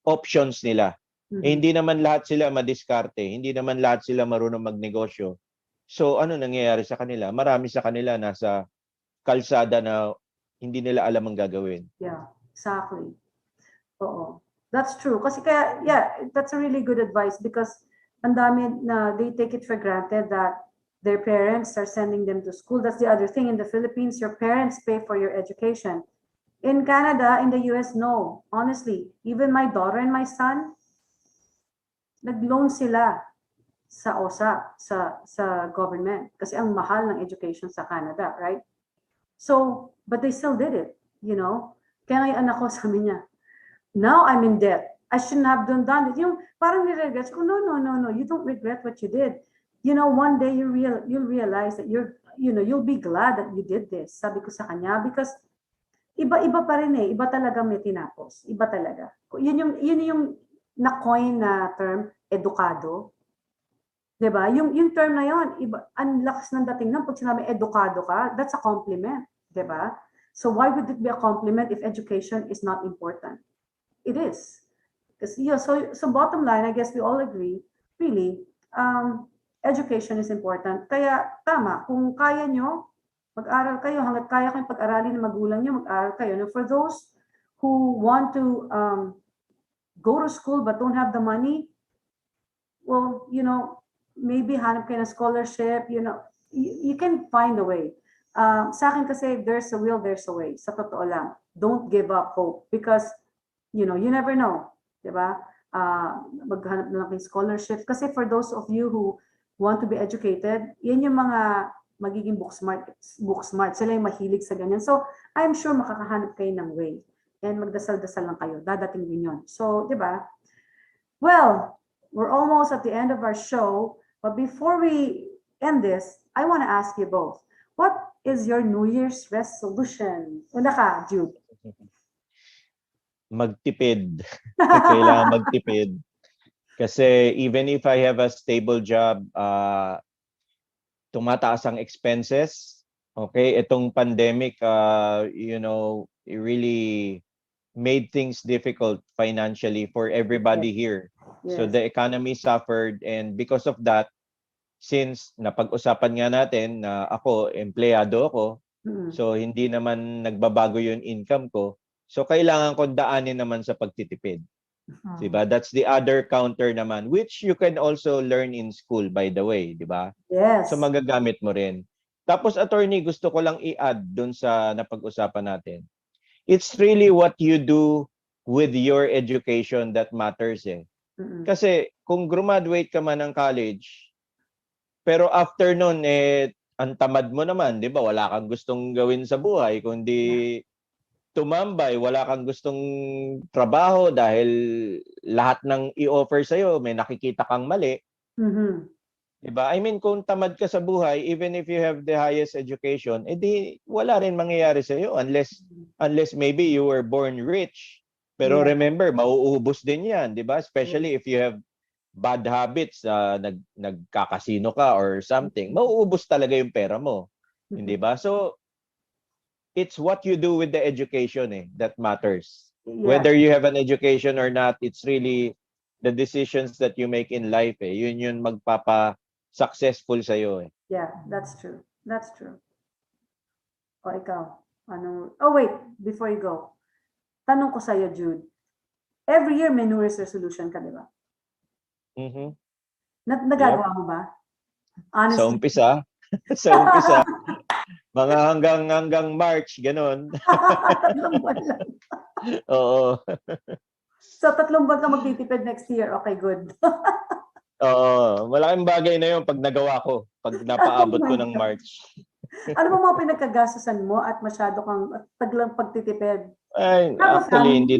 options nila. Hindi naman lahat sila madiskarte. Hindi naman lahat sila marunong magnegosyo. So ano nangyayari sa kanila? Marami sa kanila nasa kalsada na hindi nila alam ang gagawin. Yeah, exactly. Oo. That's true. Kasi that's a really good advice because ang dami na they take it for granted that their parents are sending them to school. That's the other thing. In the Philippines, your parents pay for your education. In Canada, in the US, no. Honestly, even my daughter and my son, nag-loan sila sa OSA, sa government. Kasi ang mahal ng education sa Canada, right? So, but they still did it, you know? Kaya yung anak ko sabi niya, now I'm in debt. I shouldn't have done it. Yung parang niregrets ko, no. You don't regret what you did. You know, one day you'll realize that you'll be glad that you did this. Sabi ko sa kanya, because iba pa rin eh. Iba talaga may tinapos. Iba talaga. Yun yung na-coin na term, edukado. Diba? Yung term na yun, iba, ang lakas ng dating nun. Pag sinabi edukado ka, that's a compliment. Diba? So why would it be a compliment if education is not important? It is. Because, yeah, so bottom line, I guess we all agree, really, education is important. Kaya tama, kung kaya nyo, mag-aral kayo. Hanggat kaya kayong pag-aralin ng magulang nyo, mag-aral kayo. And for those who want to go to school but don't have the money, well, you know, maybe hanap kayo ng scholarship, you know, you can find a way. Sa akin kasi, there's a will, there's a way. Sa totoo lang, don't give up hope because, you know, you never know. Diba? Maghanap na lang kayo scholarship. Kasi for those of you who want to be educated, yan yung mga magiging book smart. Sila yung mahilig sa ganyan. So, I'm sure makakahanap kayo ng way. And magdasal-dasal lang kayo. Dadating din yun. So, di ba? Well, we're almost at the end of our show. But before we end this, I want to ask you both. What is your New Year's resolution? Una ka, Jude. Magtipid. Kailangan magtipid. Kasi even if I have a stable job, tumataas ang expenses. Okay, itong pandemic, you know, it really made things difficult financially for everybody here. Yes. So the economy suffered, and because of that, since napag-usapan nga natin na ako, empleyado ako, so hindi naman nagbabago yung income ko, so kailangan ko daanin naman sa pagtitipid. Diba? That's the other counter naman, which you can also learn in school, by the way, diba? Yes. So magagamit mo rin. Tapos, attorney, gusto ko lang i-add dun sa napag-usapan natin. It's really what you do with your education that matters eh. Kasi kung graduate ka man ng college, pero after nun, ang tamad mo naman, di ba? Wala kang gustong gawin sa buhay, kundi tumambay, wala kang gustong trabaho dahil lahat ng i-offer sa'yo, may nakikita kang mali. Diba? I mean, kung tamad ka sa buhay, even if you have the highest education, edi wala rin mangyayari sa'yo unless maybe you were born rich. Pero remember, mauubos din yan, diba? Especially if you have bad habits, nagkakasino ka or something, mauubos talaga yung pera mo. Hindi ba? So, it's what you do with the education that matters. Whether you have an education or not, it's really the decisions that you make in life. Yun yung magpapa-successful sa'yo. Yeah, that's true. That's true. O ikaw, ano? Oh wait, before you go, tanong ko sa'yo, Jude. Every year may New Year's resolution ka, di ba? Nagagawa mo ba? Honestly. Sa umpisa. Sa umpisa. Mga hanggang March, ganun. 3 buwan lang. Oo. So 3 buwan ka magtitipid next year. Okay, good. Oo. Malaking bagay na yun pag nagawa ko. Pag napaabot ko ng March. Ano ba mga pinagkagastusan mo at masyado kang taglang pagtitipid? Ay, actually, hindi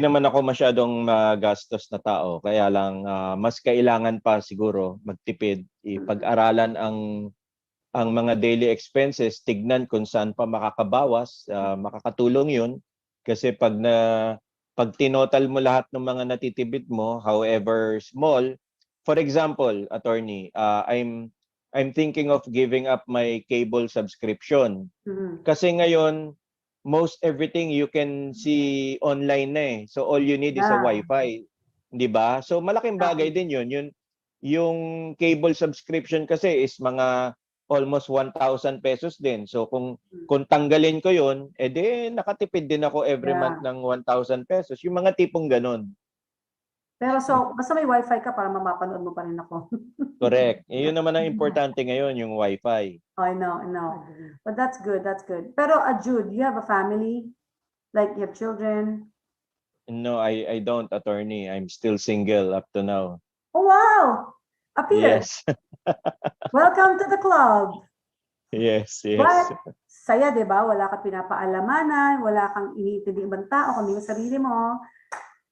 naman ako masyadong magastos na tao. Kaya lang, mas kailangan pa siguro magtipid. Ipag-aralan ang mga daily expenses, tignan kung saan pa makakabawas, makakatulong yun. Kasi pag tinotal mo lahat ng mga natitipid mo, however small, for example, attorney, I'm thinking of giving up my cable subscription. Kasi ngayon, most everything you can see online na eh. So all you need is a Wi-Fi. 'Di ba? So malaking bagay din 'yun. Yung cable subscription kasi is mga almost 1,000 pesos din. So kung tanggalin ko 'yun, edi nakatipid din ako every month ng 1,000 pesos. Yung mga tipong ganun. Pero so, basta may Wi-Fi ka para mapapanood mo pa rin ako. Correct. Yun naman ang importante ngayon, yung Wi-Fi. Oh, I know. But that's good, that's good. Pero Jude, you have a family? Like you have children? No, I don't, attorney. I'm still single up to now. Oh, wow! Appear. Yes. Welcome to the club. Yes. But, saya, di ba? Wala ka pinapaalamanan, wala kang iniintindi ibang tao, kundi yung sarili mo.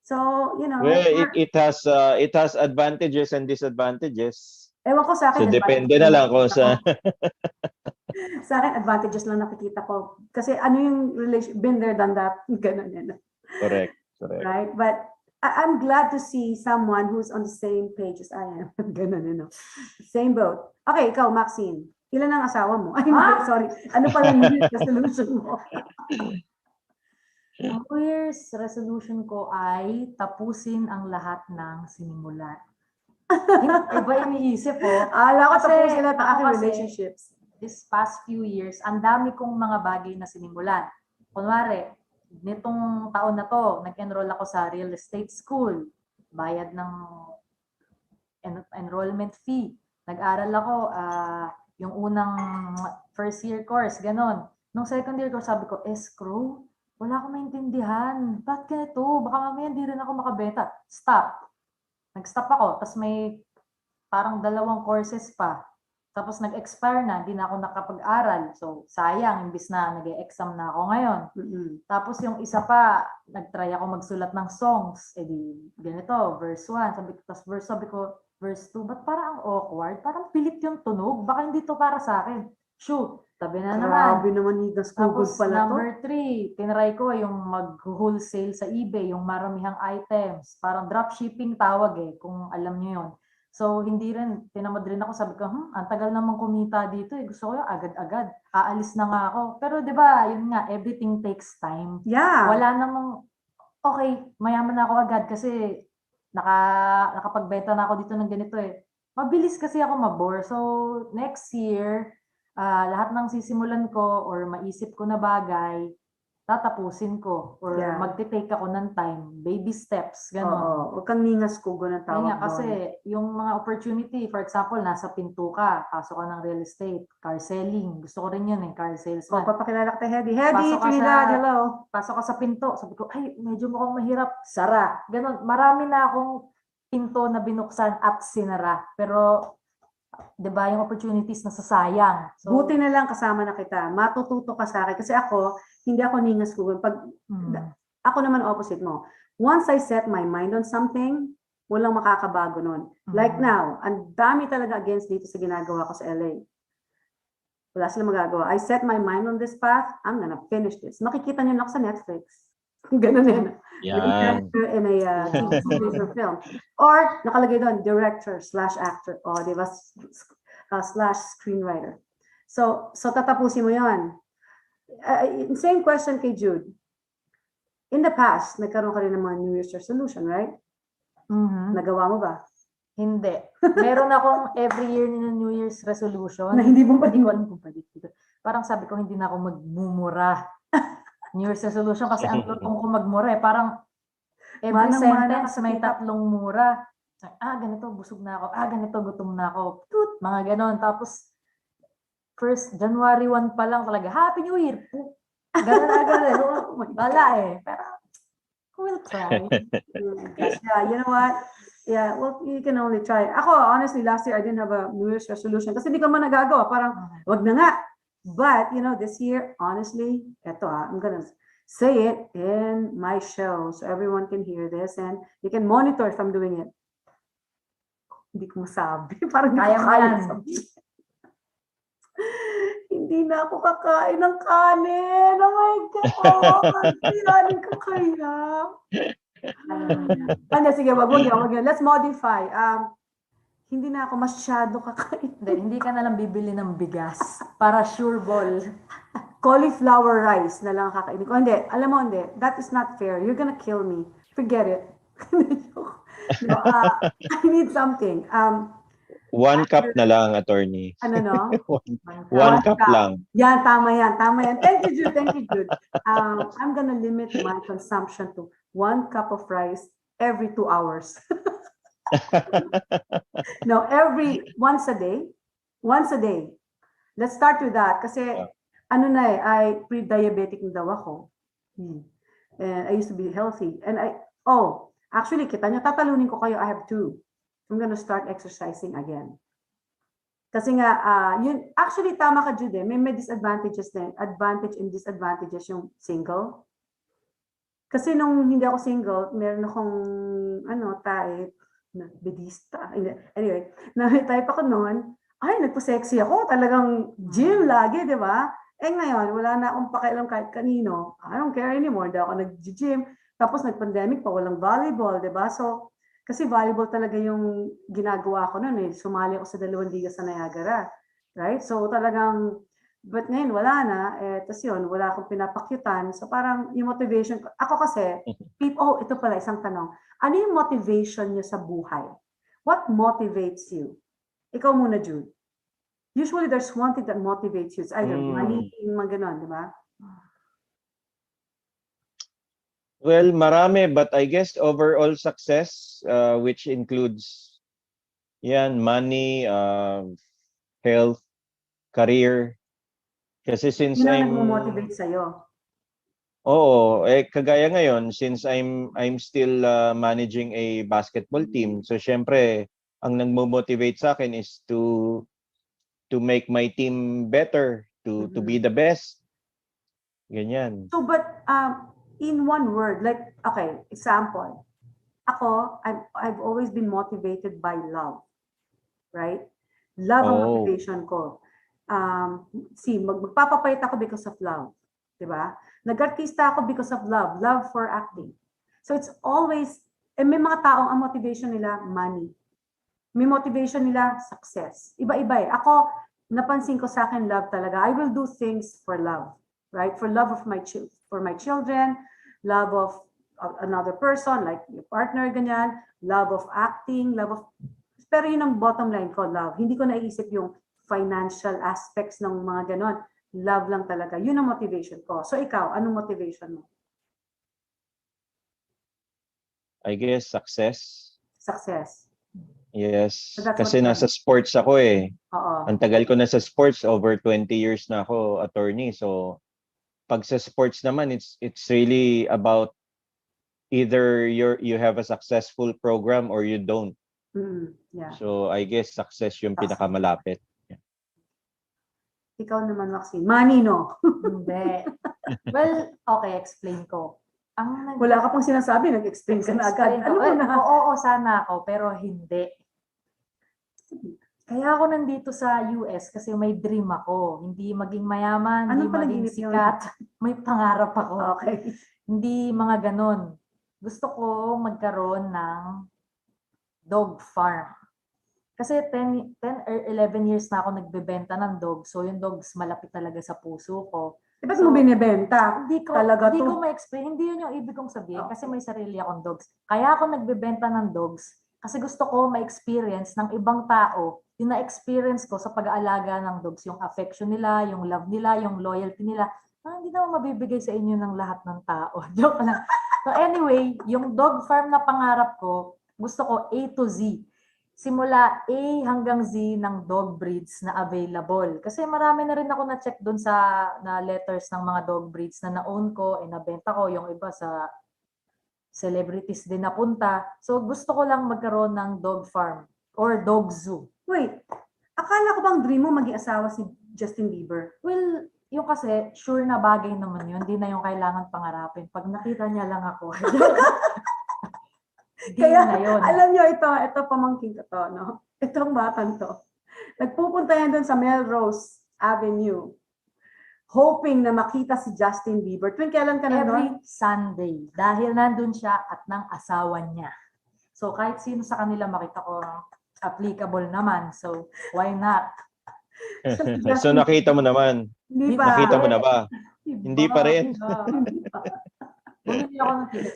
So, you know. Well, it has advantages and disadvantages. Ewan ko sa akin. So, depende na lang kung sa... Sa akin, advantages lang nakikita ko. Kasi ano yung relation, been there, done that. Ganun yan. Correct. Right? But I'm glad to see someone who's on the same page as I am. Ganun, you know. Same boat. Okay, ikaw, Maxine. Ilan ang asawa mo? Ay, hindi, sorry. Ano pa yung New Year's resolution mo? Ang New Year's resolution ko ay tapusin ang lahat ng sinimulan. Iba iniisip po. Ala ko Kasi tapusin lahat ng ako aking kasi, relationships. This past few years, ang dami kong mga bagay na sinimulan. Kunwari, nitong taon na to, nag-enroll ako sa real estate school. Bayad ng enrollment fee. Nag-aral ako, yung unang first year course, ganon. Nung second year course, sabi ko, escrow? Wala akong maintindihan. Ba't ganito? Baka mamaya hindi rin ako makabenta. Stop. Nag-stop ako. Tapos may parang 2 courses pa. Tapos nag-expire na, hindi na ako nakapag-aral. So, sayang, imbis na nag-e-exam na ako ngayon. Tapos yung isa pa, nag-try ako magsulat ng songs. Eh di, ganito, verse 1. Tapos sabi ko, verse 2, ba't parang ang awkward? Parang pilit yung tunog. Baka hindi to para sa akin. Shoot, tabi na naman. Grabe naman, Higas Google Tapos pala to. number 3, tinry ko yung mag-wholesale sa eBay, yung maramihang items. Parang dropshipping tawag kung alam nyo yun. So, hindi rin, tinamad rin ako, sabi ko, ang tagal namang kumita dito Gusto ko yung agad-agad. Aalis na nga ako. Pero 'di ba, yun nga, everything takes time. Yeah. Wala namang, okay, mayaman na ako agad kasi nakapagbenta na ako dito ng ganito Mabilis kasi ako mabore. So, next year, lahat ng sisimulan ko or maisip ko na bagay, tatapusin ko or magte-take ako ng time, baby steps, gano'n. Oo, huwag kang ningas kugo ng tawag Kaya kasi yung mga opportunity, for example, nasa pinto ka, pasok ka ng real estate, car selling, gusto ko rin yun car salesman. Papakilala ka Hedy. Hedy, Pasok ka Trinidad, sa- hello. Pasok ka sa pinto, sabi ko, ay, medyo mukhang mahirap, sara. Ganon, marami na akong pinto na binuksan at sinara. Pero, di ba, yung opportunities nasasayang. So, Buti na lang kasama na kita. Matututo ka sa akin. Kasi ako, hindi ako ningas kugo. Ako naman opposite mo. Once I set my mind on something, walang makakabago nun. Like now, ang dami talaga against dito sa ginagawa ko sa LA. Wala silang magagawa. I set my mind on this path, I'm gonna finish this. Makikita niyo lang sa Netflix. Ganun yan. Yan. In a TV series or film. Or, nakalagay doon, director/actor. O, di ba? /screenwriter. So tatapusin mo yon. Same question kay Jude. In the past, nagkaroon ka rin ng mga New Year's resolution, right? Nagawa mo ba? Hindi. Meron akong every year na New Year's resolution. Na hindi mo Iwan ko pa dito. Parang sabi ko, hindi na ako magmumura. New Year's resolution kasi ang lutong ko magmura Parang every sentence may 3 mura. Ganito, busog na ako. Ganito, gutom na ako. Toot, mga ganon. Tapos, January 1 pa lang talaga, Happy New Year! Ganon agad Wala Pero, we'll try. Yeah, you know what? Yeah, well, you can only try. Ako, honestly, last year, I didn't have a New Year's resolution kasi hindi ko man nagagawa. Parang, wag na nga. But, you know, this year, honestly, eto I'm gonna say it in my show so everyone can hear this and you can monitor if I'm doing it. Hindi ko masabi. Parang Kaya mo yan. Hindi na ako kakain ng kanin. Oh my God. Kailangan ko kaya. Sige, wag yan. Let's modify. Hindi na ako masyado kakain. Hindi ka na lang bibili ng bigas para sure ball. Cauliflower rice na lang kakainin ko. Hindi, alam mo, hindi. That is not fair. You're gonna kill me. Forget it. No, I need something. 1 cup na lang, attorney. Ano no? 1 cup lang. Yan, tama yan. Thank you, Jude. I'm gonna limit my consumption to 1 cup of rice every 2 hours. No, once a day. Once a day. Let's start with that. Kasi, I pre-diabetic na daw ako. And I used to be healthy. And actually, kita nyo, tatalunin ko kayo, I have 2. I'm gonna start exercising again. Kasi nga, actually, tama ka, Jude, may disadvantages din. Advantage and disadvantages yung single. Kasi nung hindi ako single, meron akong, type, bedista. Anyway, type ako noon, nagpa-sexy ako. Talagang gym lagi, di ba? Ngayon, wala na akong pakialam kahit kanino. I don't care anymore. Hindi ako nag-gym. Tapos nag-pandemic pa, walang volleyball, di ba? So, kasi volleyball talaga yung ginagawa ko noon eh. Sumali ako sa 2 liga sa Niagara. Right? So, talagang, but ngayon wala na. Tapos yun, wala akong pinapakyutan. So, parang yung motivation, ako kasi, ito pala, isang tanong. Ano yung motivation niyo sa buhay? What motivates you? Ikaw muna, Jude. Usually, there's one thing that motivates you. It's either money, mga ganon, di ba? Well, marami, but I guess overall success, which includes money, health, career. Kasi since Yun ang nagmo-motivate sa'yo. Oo, kagaya ngayon, since I'm still managing a basketball team, so syempre, ang nagmo-motivate sa akin is to make my team better, to be the best. Ganyan. So, but in one word, like, okay, example. Ako, I've always been motivated by love. Right? Love ang motivation ko. Magpapapayat ako because of love. Diba? Nag-artista ako because of love. Love for acting. So it's always, may mga taong ang motivation nila, money. May motivation nila, success. Iba-iba eh. Ako, napansin ko sa akin, love talaga. I will do things for love. Right? For love of my children, love of another person, like your partner, ganyan, love of acting, pero yun ang bottom line ko, love. Hindi ko naisip yung financial aspects ng mga ganon. Love lang talaga. Yun ang motivation ko. So ikaw, anong motivation mo? I guess success. Success. Yes. So Kasi nasa sports ako eh. Oo. Ang tagal ko na sa sports, over 20 years na ako attorney. So pag sa sports naman, it's really about either you have a successful program or you don't. Yeah. So I guess success yung pinakamalapit. Ikaw naman, Maxine. Money, no? Hindi. Well, okay, explain ko. Wala ka pang sinasabi, nag-explain ka na agad. Ano mo na? Oo, sana ako, pero hindi. Kaya ako nandito sa US kasi may dream ako. Hindi maging mayaman, hindi maging sikat. May pangarap ako. Okay. Hindi mga ganon. Gusto ko magkaroon ng dog farm. Kasi 10 or 11 years na ako nagbebenta ng dogs. So yung dogs malapit talaga sa puso ko. Ba't mo binibenta? Hindi ko ma-explain. Hindi yun yung ibig kong sabihin. Kasi may sarili akong dogs. Kaya ako nagbebenta ng dogs kasi gusto ko ma-experience ng ibang tao yung na-experience ko sa pag-aalaga ng dogs. Yung affection nila, yung love nila, yung loyalty nila. Hindi naman mabibigay sa inyo ng lahat ng tao. Joke lang. So anyway, yung dog farm na pangarap ko, gusto ko A to Z. Simula A hanggang Z ng dog breeds na available. Kasi marami na rin ako na-check doon sa letters ng mga dog breeds na na-own ko, nabenta ko, yung iba sa celebrities din napunta. So gusto ko lang magkaroon ng dog farm or dog zoo. Wait, akala ko bang dream mo maging asawa si Justin Bieber? Well, yung kasi sure na bagay naman yun. Hindi na yung kailangan pangarapin. Pag nakita niya lang ako. Kaya, alam nyo, ito pamangkin ko to, no? Itong batang to. Nagpupunta yan doon sa Melrose Avenue, hoping na makita si Justin Bieber. Tuwing kailan ka na doon? Every Sunday. Dahil nandun siya at ng asawa niya. So, kahit sino sa kanila makita ko applicable naman. So, why not? So, nakita mo naman. Hindi pa. Nakita mo na ba? Hindi pa rin.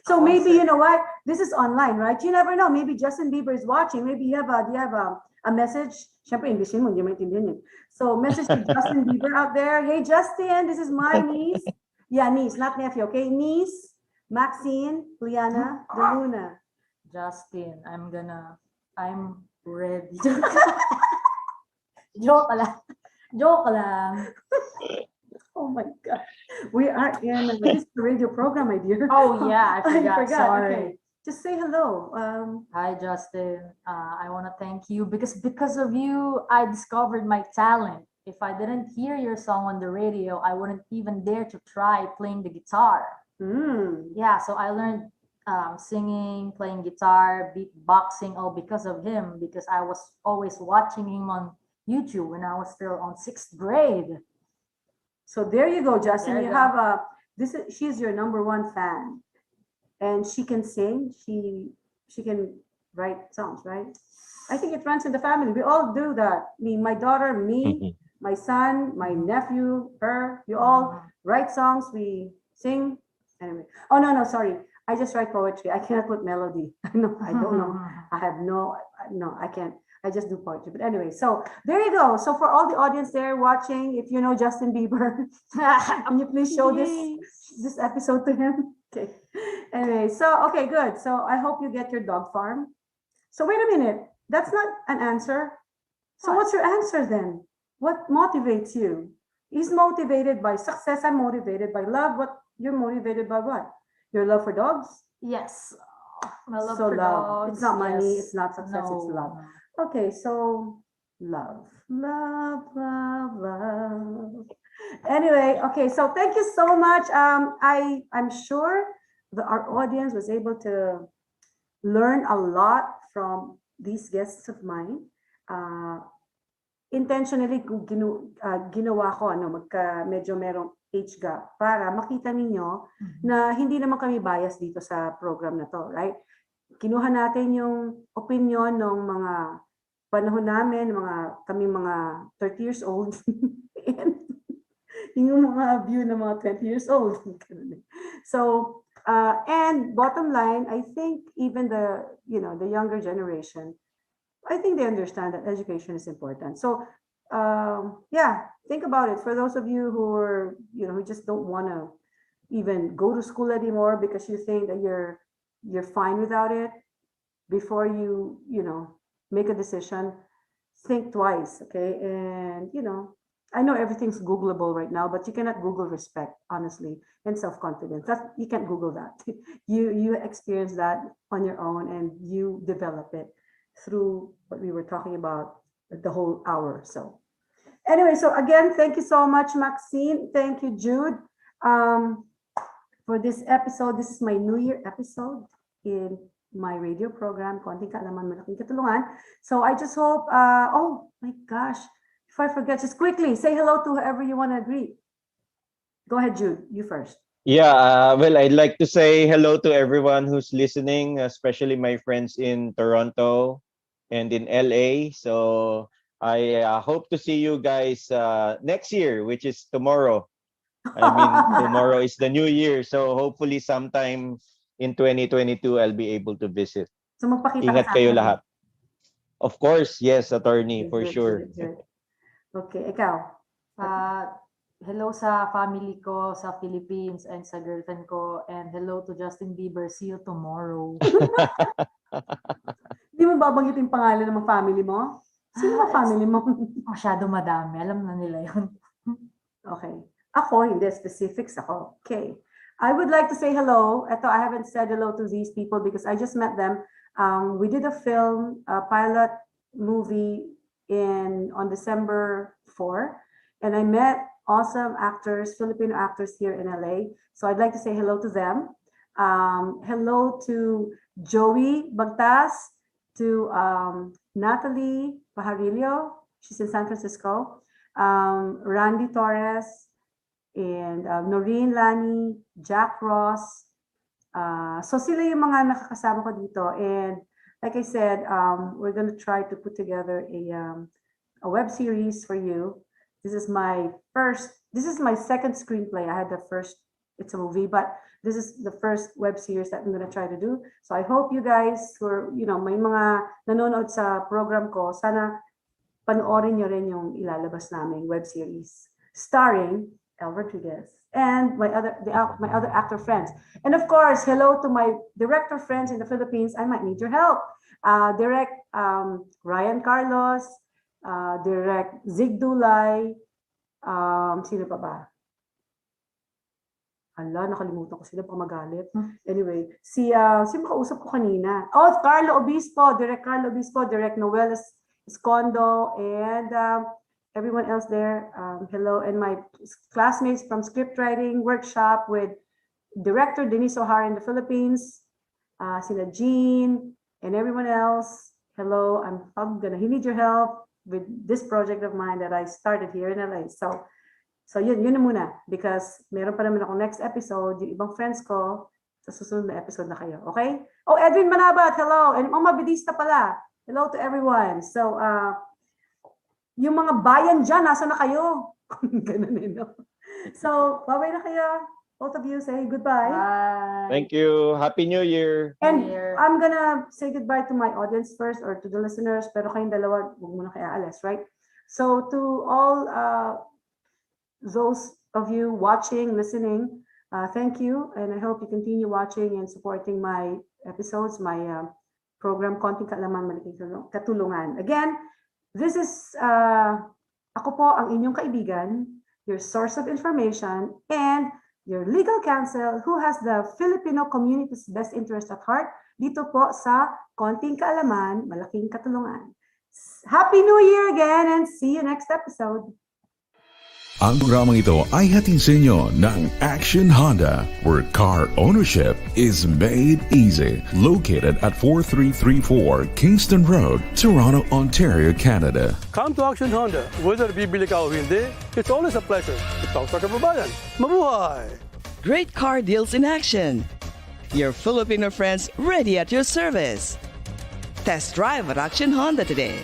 So maybe, you know what? This is online, right? You never know. Maybe Justin Bieber is watching. Maybe you have a message. Siyempre, Englishin mo, hindi mo maintindihan yun. So, message to Justin Bieber out there. Hey, Justin, this is my niece. Yeah, niece, not nephew, okay? Niece, Maxine, Liana, Deluna. Justin, I'm ready. Joke lang. Joke lang. Oh my God. We are in this radio program, my dear. Oh yeah, I forgot. Sorry. Okay. Just say hello. Hi, Justin. I want to thank you because of you, I discovered my talent. If I didn't hear your song on the radio, I wouldn't even dare to try playing the guitar. Yeah, so I learned singing, playing guitar, beatboxing, all because of him, because I was always watching him on YouTube when I was still on 6th grade. So there you go, Justin. You have she's your #1 fan. and she can sing. She can write songs, right? I think it runs in the family. We all do that. My daughter, me, my son, my nephew, her. You all write songs. We sing. Anyway. Oh no, sorry. I just write poetry. I cannot put melody. No, I don't know. I have no. I can't. I just do poetry. But anyway, so there you go. So for all the audience there watching, if you know Justin Bieber, can you please show this episode to him? Okay. Anyway, so okay, good. So I hope you get your dog farm. So wait a minute. That's not an answer. So what's your answer then? What motivates you? He's motivated by success. I'm motivated by love. What you're motivated by what? Your love for dogs? Yes. My love So for love. dogs. It's not money, yes. it's not success, it's No. love. Okay, so love. Anyway, okay, so thank you so much. I'm sure our audience was able to learn a lot from these guests of mine. Intentionally ginawa ko medyo merong age gap para makita ninyo na hindi naman kami bias dito sa program na to, right? Kinuha natin yung opinion ng mga panahon namin, kami mga 30 years old and yung mga view ng mga 20 years old. So, and bottom line, I think even the younger generation, I think they understand that education is important. So, yeah, think about it. For those of you who are, who just don't want to even go to school anymore because you think that you're fine without it, before you make a decision, think twice, okay? And I know everything's Googleable right now, but you cannot Google respect, honestly, and self-confidence. You can't Google that. You experience that on your own, and you develop it through what we were talking about the whole hour. So anyway, so again, thank you so much, Maxine. Thank you, Jude, for this episode. This is my New Year episode in my radio program, Konting, Kaalaman, Malaking, Katulungan. So I just hope, oh my gosh, if I forget, just quickly say hello to whoever you want to greet. Go ahead, Jude, you first. Yeah, well, I'd like to say hello to everyone who's listening, especially my friends in Toronto and in LA. So I hope to see you guys next year, which is tomorrow. I mean, tomorrow is the new year. So hopefully sometime in 2022, I'll be able to visit. So magpakita Ingat ka sa kayo akin. lahat. Of course, yes, attorney, for Good, sure. good. Okay, ikaw. Hello sa family ko sa Philippines and sa girlfriend ko, and hello to Justin Bieber. See you tomorrow. Hindi mo babanggit yung pangalan ng mga family mo? Sino ang family mo? Masyado madami. Alam na nila yun. Okay. Ako, hindi. Specifics ako. Okay. I would like to say hello. Ito, I haven't said hello to these people because I just met them. We did a film, a pilot movie on December 4, and I met awesome actors, Filipino actors here in LA. So I'd like to say hello to them. Hello to Joey Bagtas, to Natalie Pajarillo, she's in San Francisco, Randy Torres, and Noreen Lani, Jack Ross. So sila yung mga nakakasama ko dito. And like I said, we're going to try to put together a web series for you. This is my second screenplay. I had the first, it's a movie, but this is the first web series that I'm going to try to do. So I hope you guys who are, may mga nanonood sa program ko, sana panoorin nyo rin yung ilalabas naming web series starring Rodriquez and my other actor friends. And of course, hello to my director friends in the Philippines. I might need your help. Direct Ryan Carlos, Direct Zig Dulay, sino pa ba? Hala, nakalimutan ko sila pa magalit. Anyway, sino kausap ko kanina? Oh, Carlo Obispo, Direct Noel Escondo, and everyone else there. Hello, and my classmates from script writing workshop with Director Denise O'Hara in the Philippines, sila Jean, and everyone else. Hello, I'm gonna need your help with this project of mine that I started here in LA. So yun na muna, because meron pa naman ako next episode, yung ibang friends ko, sa susunod na episode na kayo. Okay? Oh, Edwin Manabat, hello. And Mama Bedista pala. Hello to everyone. So, yung mga bayan dyan, nasa na kayo? Ganun eh, no? So, bye-bye na kayo. Both of you say goodbye. Bye. Thank you. Happy New Year. And Year. I'm gonna say goodbye to my audience first or to the listeners, pero kayong dalawa, huwag muna kayo aalis, right? So to all those of you watching, listening, thank you, and I hope you continue watching and supporting my episodes, my program, Konting Kaalaman, Malaking Katulungan. Again, this is, ako po ang inyong kaibigan, your source of information, and your legal counsel who has the Filipino community's best interest at heart dito po sa Konting Kaalaman, Malaking Katulungan. Happy New Year again and see you next episode. Ang programang ito ay hatid sa inyo ng Action Honda, where car ownership is made easy. Located at 4334 Kingston Road, Toronto, Ontario, Canada. Come to Action Honda. Whether bibili ka o hindi, it's always a pleasure to talk sa kababayan. Mabuhay! Great car deals in action. Your Filipino friends ready at your service. Test drive at Action Honda today.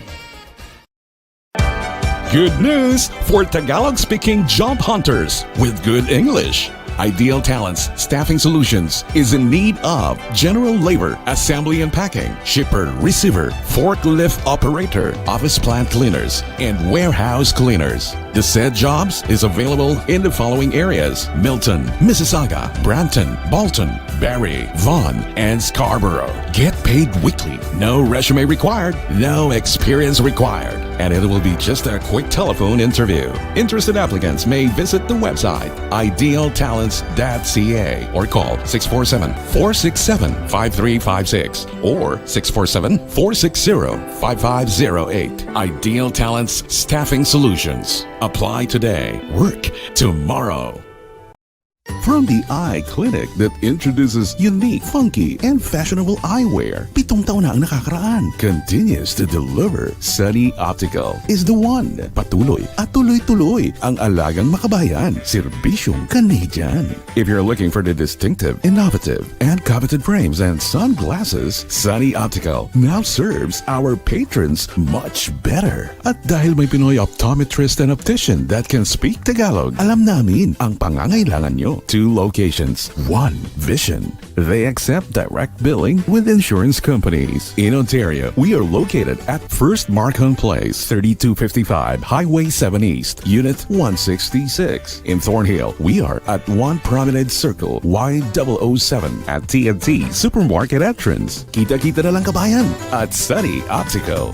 Good news for Tagalog-speaking job hunters with good English. Ideal Talents Staffing Solutions is in need of general labor, assembly and packing, shipper, receiver, forklift operator, office plant cleaners, and warehouse cleaners. The said jobs is available in the following areas: Milton, Mississauga, Brampton, Bolton, Barrie, Vaughan, and Scarborough. Get paid weekly. No resume required, no experience required, and it will be just a quick telephone interview. Interested applicants may visit the website idealtalents.ca or call 647-467-5356 or 647-460-5508. Ideal Talents Staffing Solutions. Apply today. Work tomorrow. From the eye clinic that introduces unique, funky, and fashionable eyewear, 7 taon na ang nakakaraan, continues to deliver. Sunny Optical is the one. Patuloy at tuloy-tuloy ang alagang makabayan, serbisyong Canadian. If you're looking for the distinctive, innovative, and coveted frames and sunglasses, Sunny Optical now serves our patrons much better. At dahil may Pinoy optometrist and optician that can speak Tagalog, alam namin ang pangangailangan nyo. 2 locations, 1 vision. They accept direct billing with insurance companies. In Ontario, we are located at First Markham Place, 3255 Highway 7 East, Unit 166. In Thornhill, we are at 1 Promenade Circle, Y007 at T&T Supermarket entrance. Kita-kita na lang kabayan at Sunny Optical.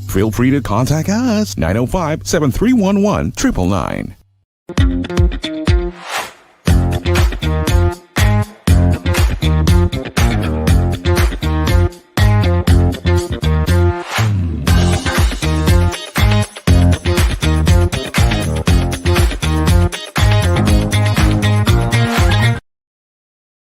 Feel free to contact us, 905-7311-999.